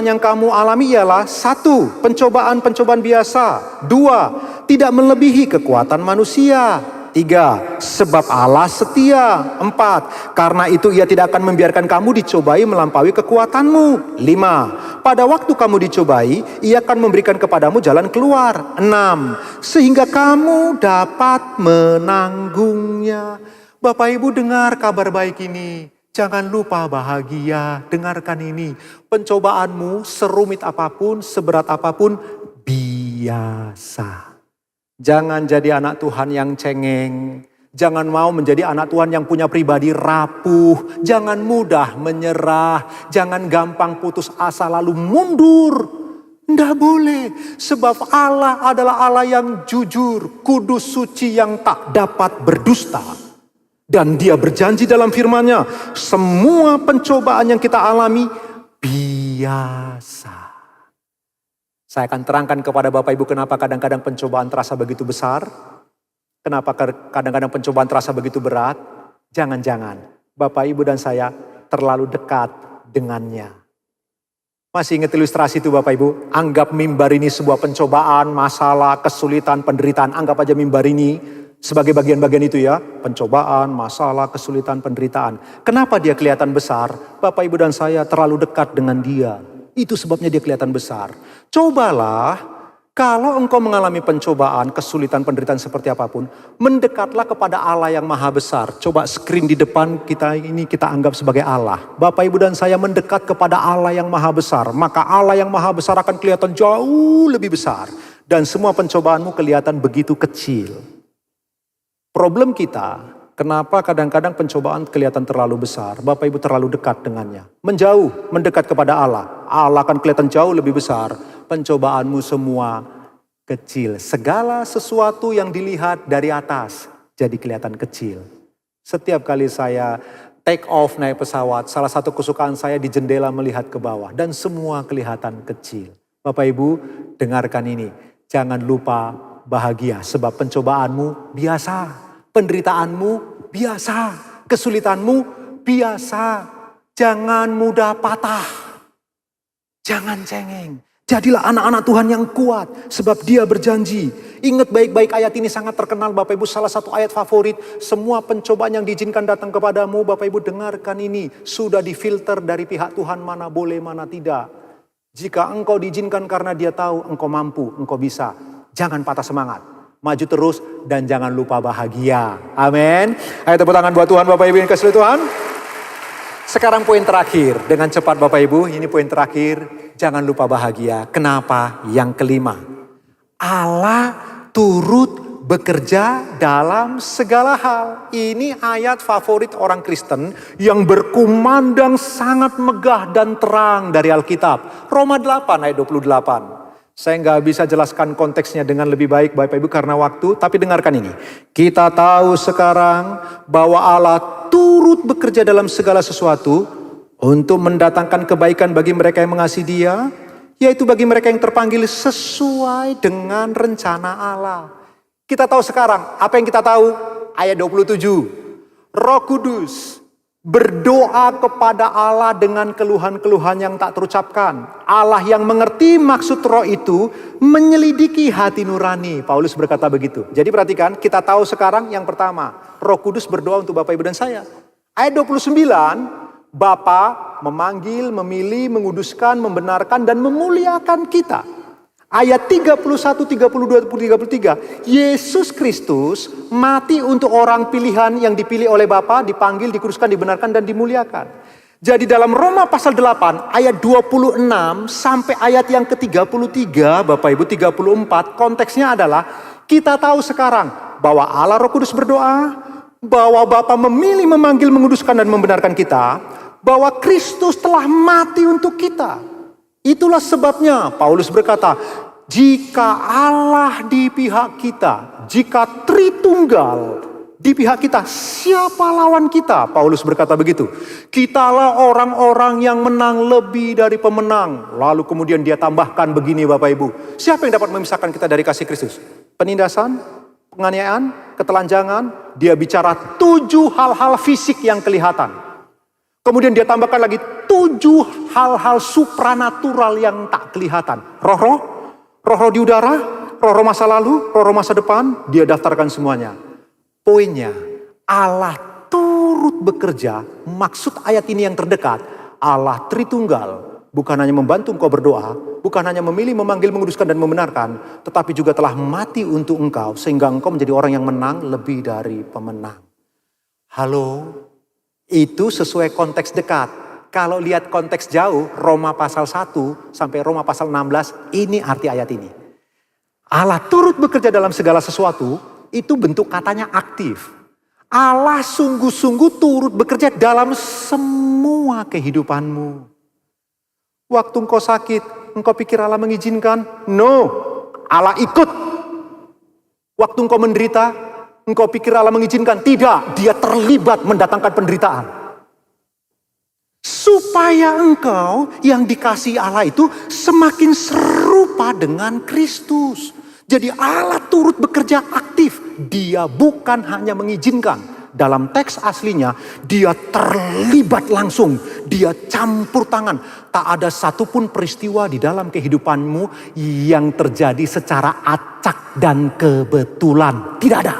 yang kamu alami ialah 1. Pencobaan biasa. 2. Tidak melebihi kekuatan manusia. 3. Sebab Allah setia. 4. Karena itu ia tidak akan membiarkan kamu dicobai melampaui kekuatanmu. 5. Pada waktu kamu dicobai, ia akan memberikan kepadamu jalan keluar. 6. Sehingga kamu dapat menanggungnya. Bapak Ibu dengar kabar baik ini. Jangan lupa bahagia, dengarkan ini. Pencobaanmu serumit apapun, seberat apapun, biasa. Jangan jadi anak Tuhan yang cengeng. Jangan mau menjadi anak Tuhan yang punya pribadi rapuh. Jangan mudah menyerah. Jangan gampang putus asa lalu mundur. Tidak boleh. Sebab Allah adalah Allah yang jujur, kudus, suci, yang tak dapat berdusta. Dan dia berjanji dalam firman-Nya, semua pencobaan yang kita alami biasa. Saya akan terangkan kepada Bapak Ibu kenapa kadang-kadang pencobaan terasa begitu besar. Kenapa kadang-kadang pencobaan terasa begitu berat. Jangan-jangan Bapak Ibu dan saya terlalu dekat dengannya. Masih ingat ilustrasi itu Bapak Ibu? Anggap mimbar ini sebuah pencobaan, masalah, kesulitan, penderitaan. Anggap aja mimbar ini sebagai bagian-bagian itu ya. Pencobaan, masalah, kesulitan, penderitaan. Kenapa dia kelihatan besar? Bapak Ibu dan saya terlalu dekat dengan dia. Itu sebabnya dia kelihatan besar. Cobalah kalau engkau mengalami pencobaan, kesulitan, penderitaan seperti apapun. Mendekatlah kepada Allah yang maha besar. Coba screen di depan kita ini kita anggap sebagai Allah. Bapak Ibu dan saya mendekat kepada Allah yang maha besar. Maka Allah yang maha besar akan kelihatan jauh lebih besar. Dan semua pencobaanmu kelihatan begitu kecil. Problem kita, kenapa kadang-kadang pencobaan kelihatan terlalu besar, Bapak Ibu terlalu dekat dengannya. Menjauh, mendekat kepada Allah. Allah akan kelihatan jauh lebih besar. Pencobaanmu semua kecil. Segala sesuatu yang dilihat dari atas jadi kelihatan kecil. Setiap kali saya take off naik pesawat, salah satu kesukaan saya di jendela melihat ke bawah. Dan semua kelihatan kecil. Bapak Ibu dengarkan ini. Jangan lupa bahagia sebab pencobaanmu biasa. Penderitaanmu biasa, kesulitanmu biasa. Jangan mudah patah. Jangan cengeng. Jadilah anak-anak Tuhan yang kuat sebab dia berjanji. Ingat baik-baik ayat ini sangat terkenal Bapak Ibu. Salah satu ayat favorit. Semua pencobaan yang diizinkan datang kepadamu Bapak Ibu dengarkan ini. Sudah difilter dari pihak Tuhan mana boleh mana tidak. Jika engkau diizinkan karena dia tahu engkau mampu, engkau bisa. Jangan patah semangat. Maju terus dan jangan lupa bahagia. Amin. Ayo tepuk tangan buat Tuhan Bapak Ibu yang kasih Tuhan. Sekarang poin terakhir. Dengan cepat Bapak Ibu. Ini poin terakhir. Jangan lupa bahagia. Kenapa? Yang kelima. Allah turut bekerja dalam segala hal. Ini ayat favorit orang Kristen. Yang berkumandang sangat megah dan terang dari Alkitab. Roma 8 ayat 28. Saya nggak bisa jelaskan konteksnya dengan lebih baik Bapak Ibu karena waktu. Tapi dengarkan ini. Kita tahu sekarang bahwa Allah turut bekerja dalam segala sesuatu. Untuk mendatangkan kebaikan bagi mereka yang mengasihi dia. Yaitu bagi mereka yang terpanggil sesuai dengan rencana Allah. Kita tahu sekarang. Apa yang kita tahu? Ayat 27. Roh Kudus berdoa kepada Allah dengan keluhan-keluhan yang tak terucapkan. Allah yang mengerti maksud roh itu menyelidiki hati nurani. Paulus berkata begitu. Jadi perhatikan, kita tahu sekarang yang pertama. Roh Kudus berdoa untuk Bapak Ibu dan saya. Ayat 29, Bapa memanggil, memilih, menguduskan, membenarkan dan memuliakan kita. Ayat 31, 32, 33. Yesus Kristus mati untuk orang pilihan yang dipilih oleh Bapa, dipanggil, dikuduskan, dibenarkan dan dimuliakan. Jadi dalam Roma pasal 8 ayat 26 sampai ayat yang ke-33 Bapak Ibu 34 konteksnya adalah kita tahu sekarang bahwa Allah Roh Kudus berdoa, bahwa Bapa memilih, memanggil, menguduskan dan membenarkan kita, bahwa Kristus telah mati untuk kita. Itulah sebabnya Paulus berkata, jika Allah di pihak kita, jika Tritunggal di pihak kita, siapa lawan kita? Paulus berkata begitu. Kitalah orang-orang yang menang lebih dari pemenang. Lalu kemudian dia tambahkan begini Bapak Ibu. Siapa yang dapat memisahkan kita dari kasih Kristus? Penindasan, penganiayaan, ketelanjangan. Dia bicara 7 hal-hal fisik yang kelihatan. Kemudian dia tambahkan lagi 7 hal-hal supranatural yang tak kelihatan. Roh-roh di udara, roh-roh masa lalu, roh-roh masa depan, dia daftarkan semuanya. Poinnya, Allah turut bekerja. Maksud ayat ini yang terdekat, Allah Tritunggal bukan hanya membantu engkau berdoa, bukan hanya memilih, memanggil, menguduskan dan membenarkan, tetapi juga telah mati untuk engkau sehingga engkau menjadi orang yang menang lebih dari pemenang. Halo, itu sesuai konteks dekat. Kalau lihat konteks jauh, Roma pasal 1 sampai Roma pasal 16, ini arti ayat ini. Allah turut bekerja dalam segala sesuatu, itu bentuk katanya aktif. Allah sungguh-sungguh turut bekerja dalam semua kehidupanmu. Waktu engkau sakit, engkau pikir Allah mengizinkan? No, Allah ikut. Waktu engkau menderita, engkau pikir Allah mengizinkan? Tidak, dia terlibat mendatangkan penderitaan. Supaya engkau yang dikasihi Allah itu semakin serupa dengan Kristus. Jadi Allah turut bekerja aktif. Dia bukan hanya mengizinkan. Dalam teks aslinya, dia terlibat langsung. Dia campur tangan. Tak ada satupun peristiwa di dalam kehidupanmu yang terjadi secara acak dan kebetulan. Tidak ada.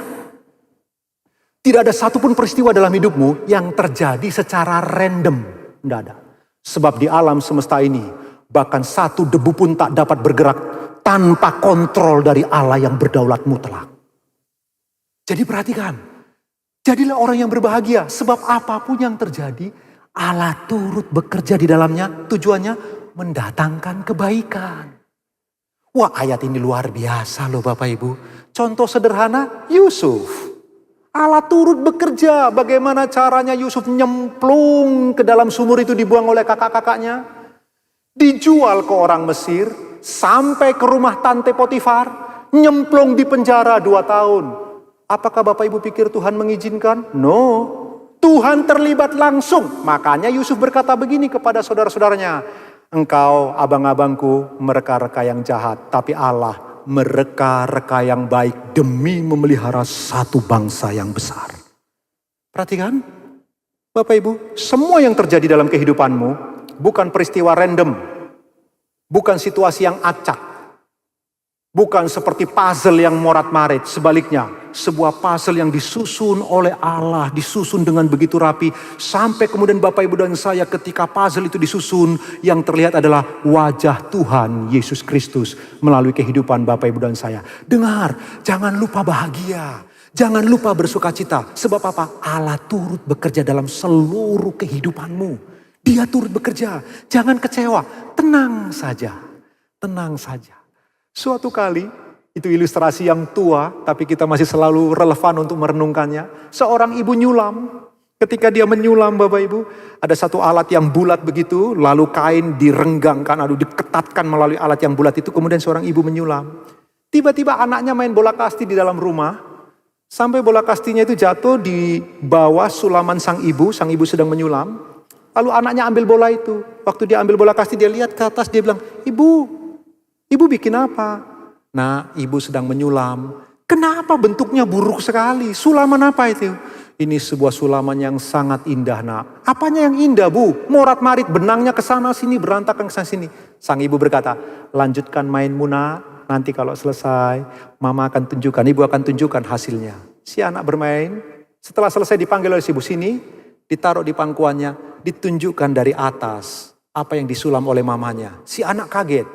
Tidak ada satupun peristiwa dalam hidupmu yang terjadi secara random. Tidak ada. Sebab di alam semesta ini, bahkan satu debu pun tak dapat bergerak tanpa kontrol dari Allah yang berdaulat mutlak. Jadi perhatikan, jadilah orang yang berbahagia. Sebab apapun yang terjadi, Allah turut bekerja di dalamnya. Tujuannya mendatangkan kebaikan. Wah, ayat ini luar biasa loh Bapak Ibu. Contoh sederhana, Yusuf. Allah turut bekerja. Bagaimana caranya Yusuf nyemplung ke dalam sumur itu, dibuang oleh kakak-kakaknya. Dijual ke orang Mesir. Sampai ke rumah Tante Potifar. Nyemplung di penjara 2 tahun. Apakah Bapak Ibu pikir Tuhan mengizinkan? No. Tuhan terlibat langsung. Makanya Yusuf berkata begini kepada saudara-saudaranya. Engkau abang-abangku mereka-reka yang jahat. Tapi Allah mereka-reka yang baik demi memelihara satu bangsa yang besar. Perhatikan. Bapak Ibu, semua yang terjadi dalam kehidupanmu bukan peristiwa random. Bukan situasi yang acak. Bukan seperti puzzle yang morat-marit. Sebaliknya, sebuah puzzle yang disusun oleh Allah. Disusun dengan begitu rapi. Sampai kemudian Bapak Ibu dan saya ketika puzzle itu disusun. Yang terlihat adalah wajah Tuhan Yesus Kristus. Melalui kehidupan Bapak Ibu dan saya. Dengar, jangan lupa bahagia. Jangan lupa bersuka cita. Sebab apa? Allah turut bekerja dalam seluruh kehidupanmu. Dia turut bekerja. Jangan kecewa. Tenang saja. Tenang saja. Suatu kali, itu ilustrasi yang tua, tapi kita masih selalu relevan untuk merenungkannya. Seorang ibu nyulam. Ketika dia menyulam Bapak Ibu, ada satu alat yang bulat begitu, lalu kain direnggangkan, diketatkan melalui alat yang bulat itu, kemudian seorang ibu menyulam. Tiba-tiba anaknya main bola kasti di dalam rumah, sampai bola kastinya itu jatuh di bawah sulaman sang ibu sedang menyulam. Lalu anaknya ambil bola itu. Waktu dia ambil bola kasti, dia lihat ke atas, dia bilang, Ibu bikin apa? Nah, ibu sedang menyulam. Kenapa bentuknya buruk sekali? Sulaman apa itu? Ini sebuah sulaman yang sangat indah, nak. Apanya yang indah, Bu? Morat-marit, benangnya ke sana sini, berantakan ke sana sini. Sang ibu berkata, lanjutkan mainmu, nak. Nanti kalau selesai, Mama akan tunjukkan, Ibu akan tunjukkan hasilnya. Si anak bermain, setelah selesai dipanggil oleh si ibu sini, ditaruh di pangkuannya, ditunjukkan dari atas apa yang disulam oleh mamanya. Si anak kaget.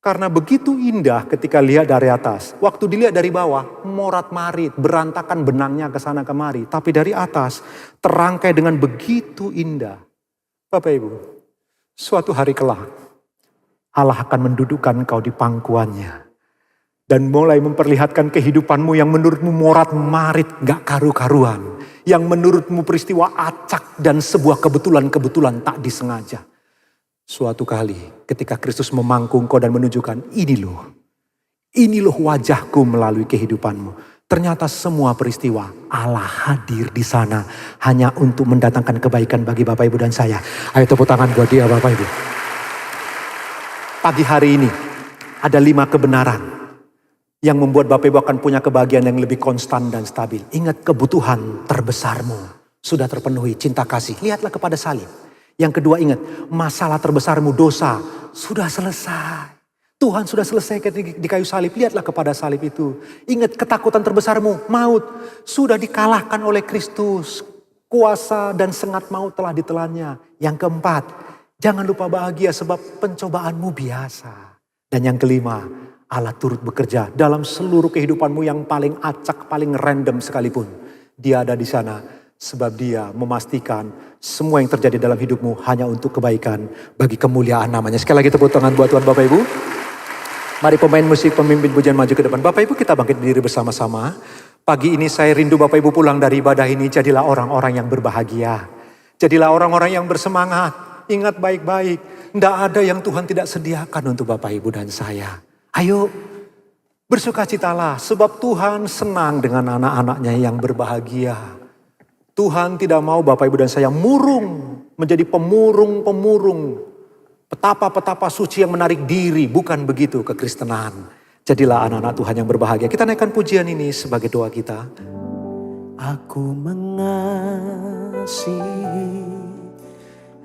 Karena begitu indah ketika lihat dari atas. Waktu dilihat dari bawah, morat-marit, berantakan benangnya ke sana kemari. Tapi dari atas, terangkai dengan begitu indah. Bapak Ibu, suatu hari kelak, Allah akan mendudukkan kau di pangkuannya. Dan mulai memperlihatkan kehidupanmu yang menurutmu morat-marit, gak karu-karuan. Yang menurutmu peristiwa acak dan sebuah kebetulan-kebetulan tak disengaja. Suatu kali ketika Kristus memangku engkau dan menunjukkan, ini loh wajahku melalui kehidupanmu. Ternyata semua peristiwa Allah hadir di sana hanya untuk mendatangkan kebaikan bagi Bapak Ibu dan saya. Ayo tepuk tangan buat dia Bapak Ibu. Pagi hari ini ada 5 kebenaran yang membuat Bapak Ibu akan punya kebahagiaan yang lebih konstan dan stabil. Ingat, kebutuhan terbesarmu sudah terpenuhi, cinta kasih. Lihatlah kepada salib. Yang kedua, ingat, masalah terbesarmu, dosa, sudah selesai. Tuhan sudah selesaikan di kayu salib. Lihatlah kepada salib itu. Ingat ketakutan terbesarmu, maut. Sudah dikalahkan oleh Kristus. Kuasa dan sengat maut telah ditelannya. Yang keempat, jangan lupa bahagia sebab pencobaanmu biasa. Dan yang kelima, Allah turut bekerja dalam seluruh kehidupanmu yang paling acak, paling random sekalipun. Dia ada di sana sebab dia memastikan semua yang terjadi dalam hidupmu hanya untuk kebaikan bagi kemuliaan namanya. Sekali lagi tepuk tangan buat Tuhan Bapak Ibu. Mari pemain musik, pemimpin pujian maju ke depan. Bapak Ibu kita bangkit berdiri bersama-sama. Pagi ini saya rindu Bapak Ibu pulang dari ibadah ini. Jadilah orang-orang yang berbahagia. Jadilah orang-orang yang bersemangat. Ingat baik-baik. Tidak ada yang Tuhan tidak sediakan untuk Bapak Ibu dan saya. Ayo bersukacitalah. Sebab Tuhan senang dengan anak-anaknya yang berbahagia. Tuhan tidak mau Bapak Ibu dan saya murung. Menjadi pemurung-pemurung. Petapa-petapa suci yang menarik diri, bukan begitu kekristenan. Jadilah anak-anak Tuhan yang berbahagia. Kita naikkan pujian ini sebagai doa kita.
Aku mengasihi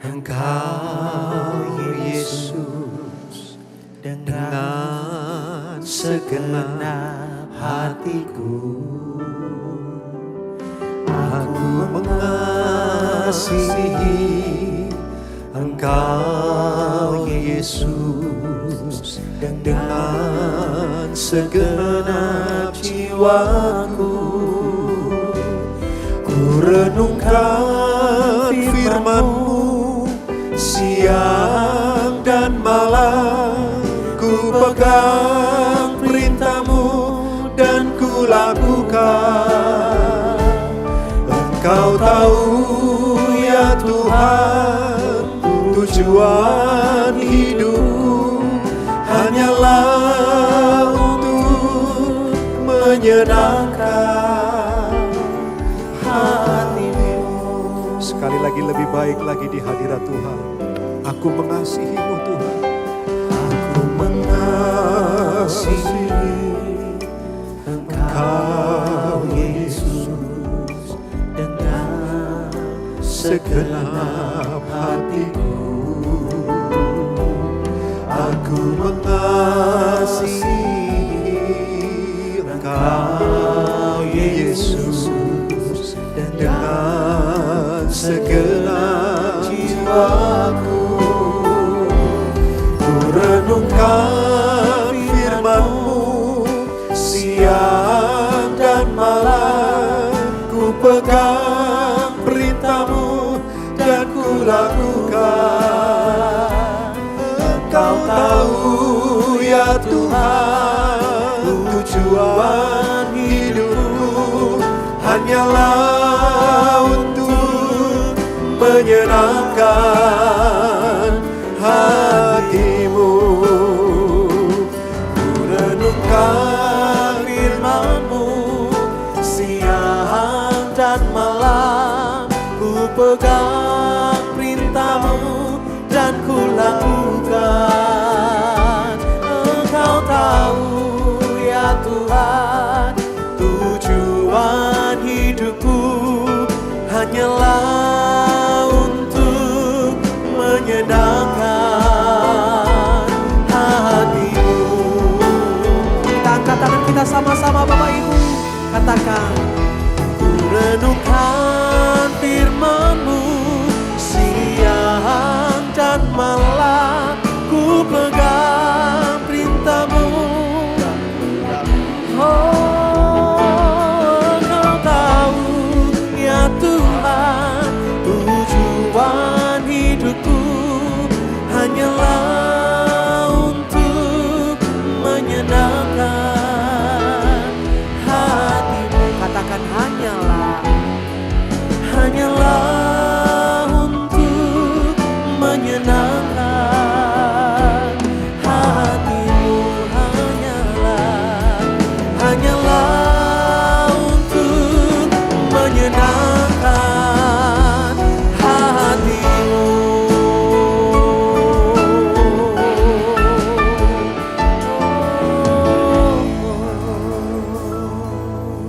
Engkau Yesus dengan segenap hatiku. Aku mengasihi Engkau Yesus dengan segenap jiwaku. Ku renungkan firman-Mu siang dan malam. Ku pegang perintah-Mu dan ku lakukan. Engkau tahu ya Tuhan, tujuan hidupku hanyalah untuk menyenangkan hati-Mu.
Sekali lagi lebih baik lagi di hadirat Tuhan. Aku mengasihi-Mu Tuhan.
Aku mengasihi Engkau Yesus dengan segenap hatiku. Aku mengasihi Engkau Yesus dengan segenap jiwaku. Ku renungkan firman-Mu siang dan malam. Ku pegang perintah-Mu dan ku lakukan. Engkau tahu ya Tuhan, tujuan hidupku hanyalah untuk menyenangkan hati-Mu. Ku renungkan firman-Mu siang dan malam. Ku pegang perintah-Mu dan ku lakukan. Engkau tahu ya Tuhan, tujuan hidupku hanyalah untuk menyenangkan hati-Mu. Kita angkat tangan kita sama-sama Bapak Ibu. Katakan, ku renungkan firman-Mu siang dan malam. Ku pegang perintah-Mu. Oh, Engkau tahu ya Tuhan, tujuan hidupku hanyalah untuk menyenangkan hati-Mu. Katakan hanyalah untuk menyenangkan hati-Mu. Hanyalah untuk menyenangkan hati-Mu.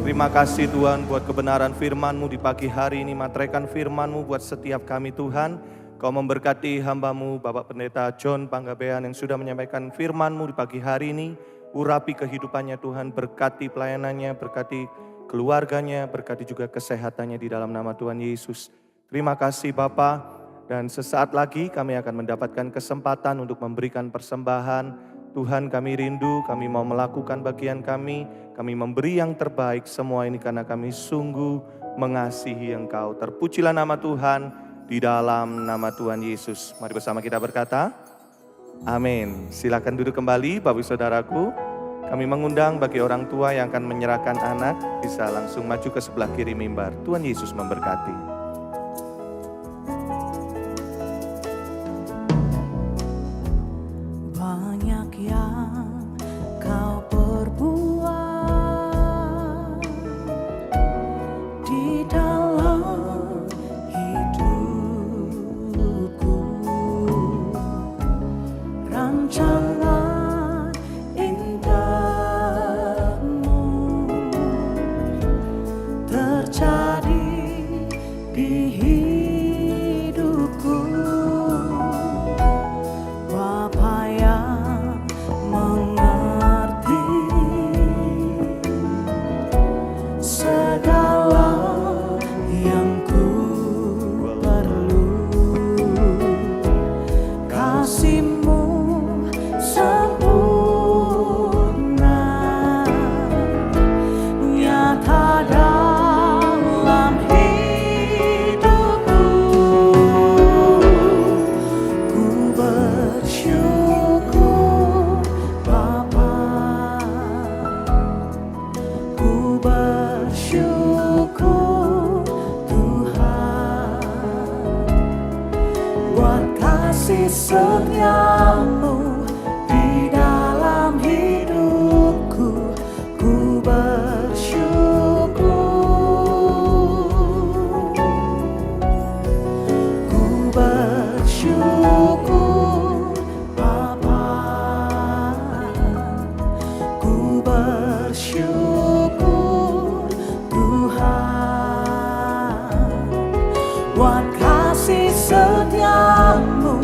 Terima kasih Tuhan buat kebenaran firman-Mu di pagi hari ini. Materaikan firman-Mu buat setiap kami Tuhan. Kau memberkati hamba-Mu Bapak Pendeta John Panggabean yang sudah menyampaikan firman-Mu di pagi hari ini. Urapi kehidupannya Tuhan, berkati pelayanannya, berkati keluarganya, berkati juga kesehatannya di dalam nama Tuhan Yesus. Terima kasih Bapa, dan sesaat lagi kami akan mendapatkan kesempatan untuk memberikan persembahan. Tuhan, kami rindu, kami mau melakukan bagian kami memberi yang terbaik, semua ini karena kami sungguh mengasihi Engkau. Terpujilah nama Tuhan. Di dalam nama Tuhan Yesus. Mari bersama kita berkata, amin. Silakan duduk kembali Bapak Saudaraku. Kami mengundang bagi orang tua yang akan menyerahkan anak, bisa langsung maju ke sebelah kiri mimbar. Tuhan Yesus memberkati.
Banyak yang kau perbuat di dalam rancangan indahmu terjadi di hidupku. Bapa yang mengerti segala yang ku perlu, kasih-Mu sempurna nyata dalam hidupku. Ku bersyukur Bapa, ku bersyukur Tuhan buat kasih setia-Mu di dalam hidupku. Ku bersyukur, ku bersyukur Bapa, ku bersyukur Tuhan buat kasih setia-Mu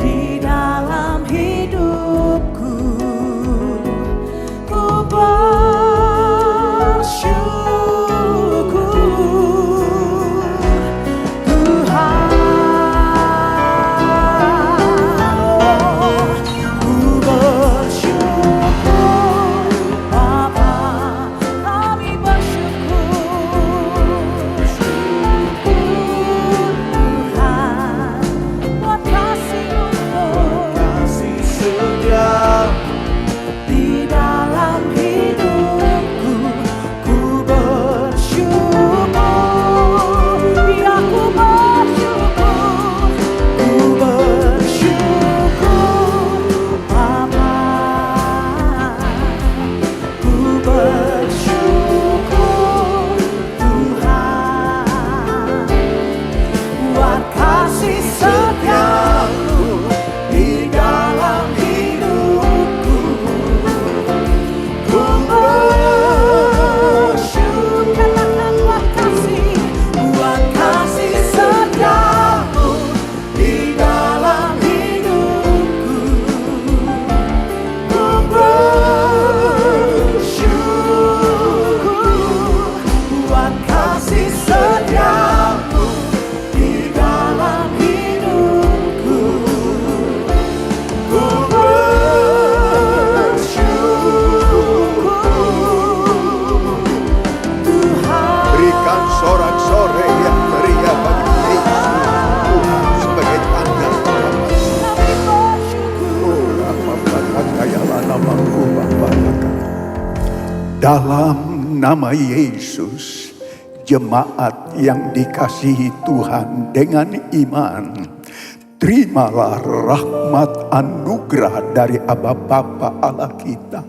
di dalam hidupku. Ku bersyukur Tuhan, ku bersyukur Bapa, kami bersyukur Tuhan buat kasih-Mu di dalam hidupku. Ku bersyukur, ya ku bersyukur, ku bersyukur Bapa, ku bersyukur Tuhan buat kasih setia-Mu di dalam hidupku. Ku bersyukur, katakan buat kasih setia-Mu di dalam hidupku. Ku bersyukur buat kasih setia-Mu di dalam hidupku. Ku bersyukur Tuhan.
Berikan sorak-sorai yang meriah bagi Yesus Tuhan sebagai tanda penghormatan.
Kami bersyukur.
Dalam nama Yesus, jemaat yang dikasihi Tuhan dengan iman, terimalah rahmat anugerah dari Aba Bapa Allah kita,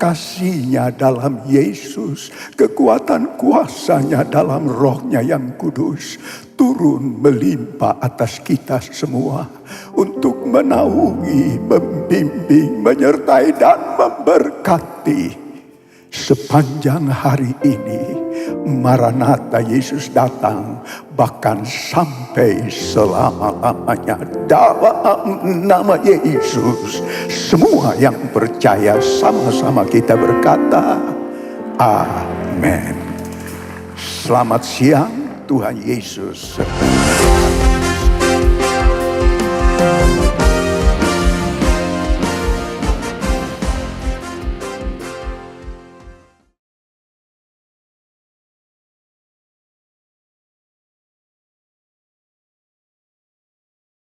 kasih-Nya dalam Yesus, kekuatan kuasa-Nya dalam Roh-Nya yang kudus, turun melimpah atas kita semua untuk menaungi, membimbing, menyertai dan memberkati sepanjang hari ini. Maranatha, Yesus datang, bahkan sampai selama-lamanya. Dalam nama Yesus, semua yang percaya sama-sama kita berkata, amin. Selamat siang, Tuhan Yesus.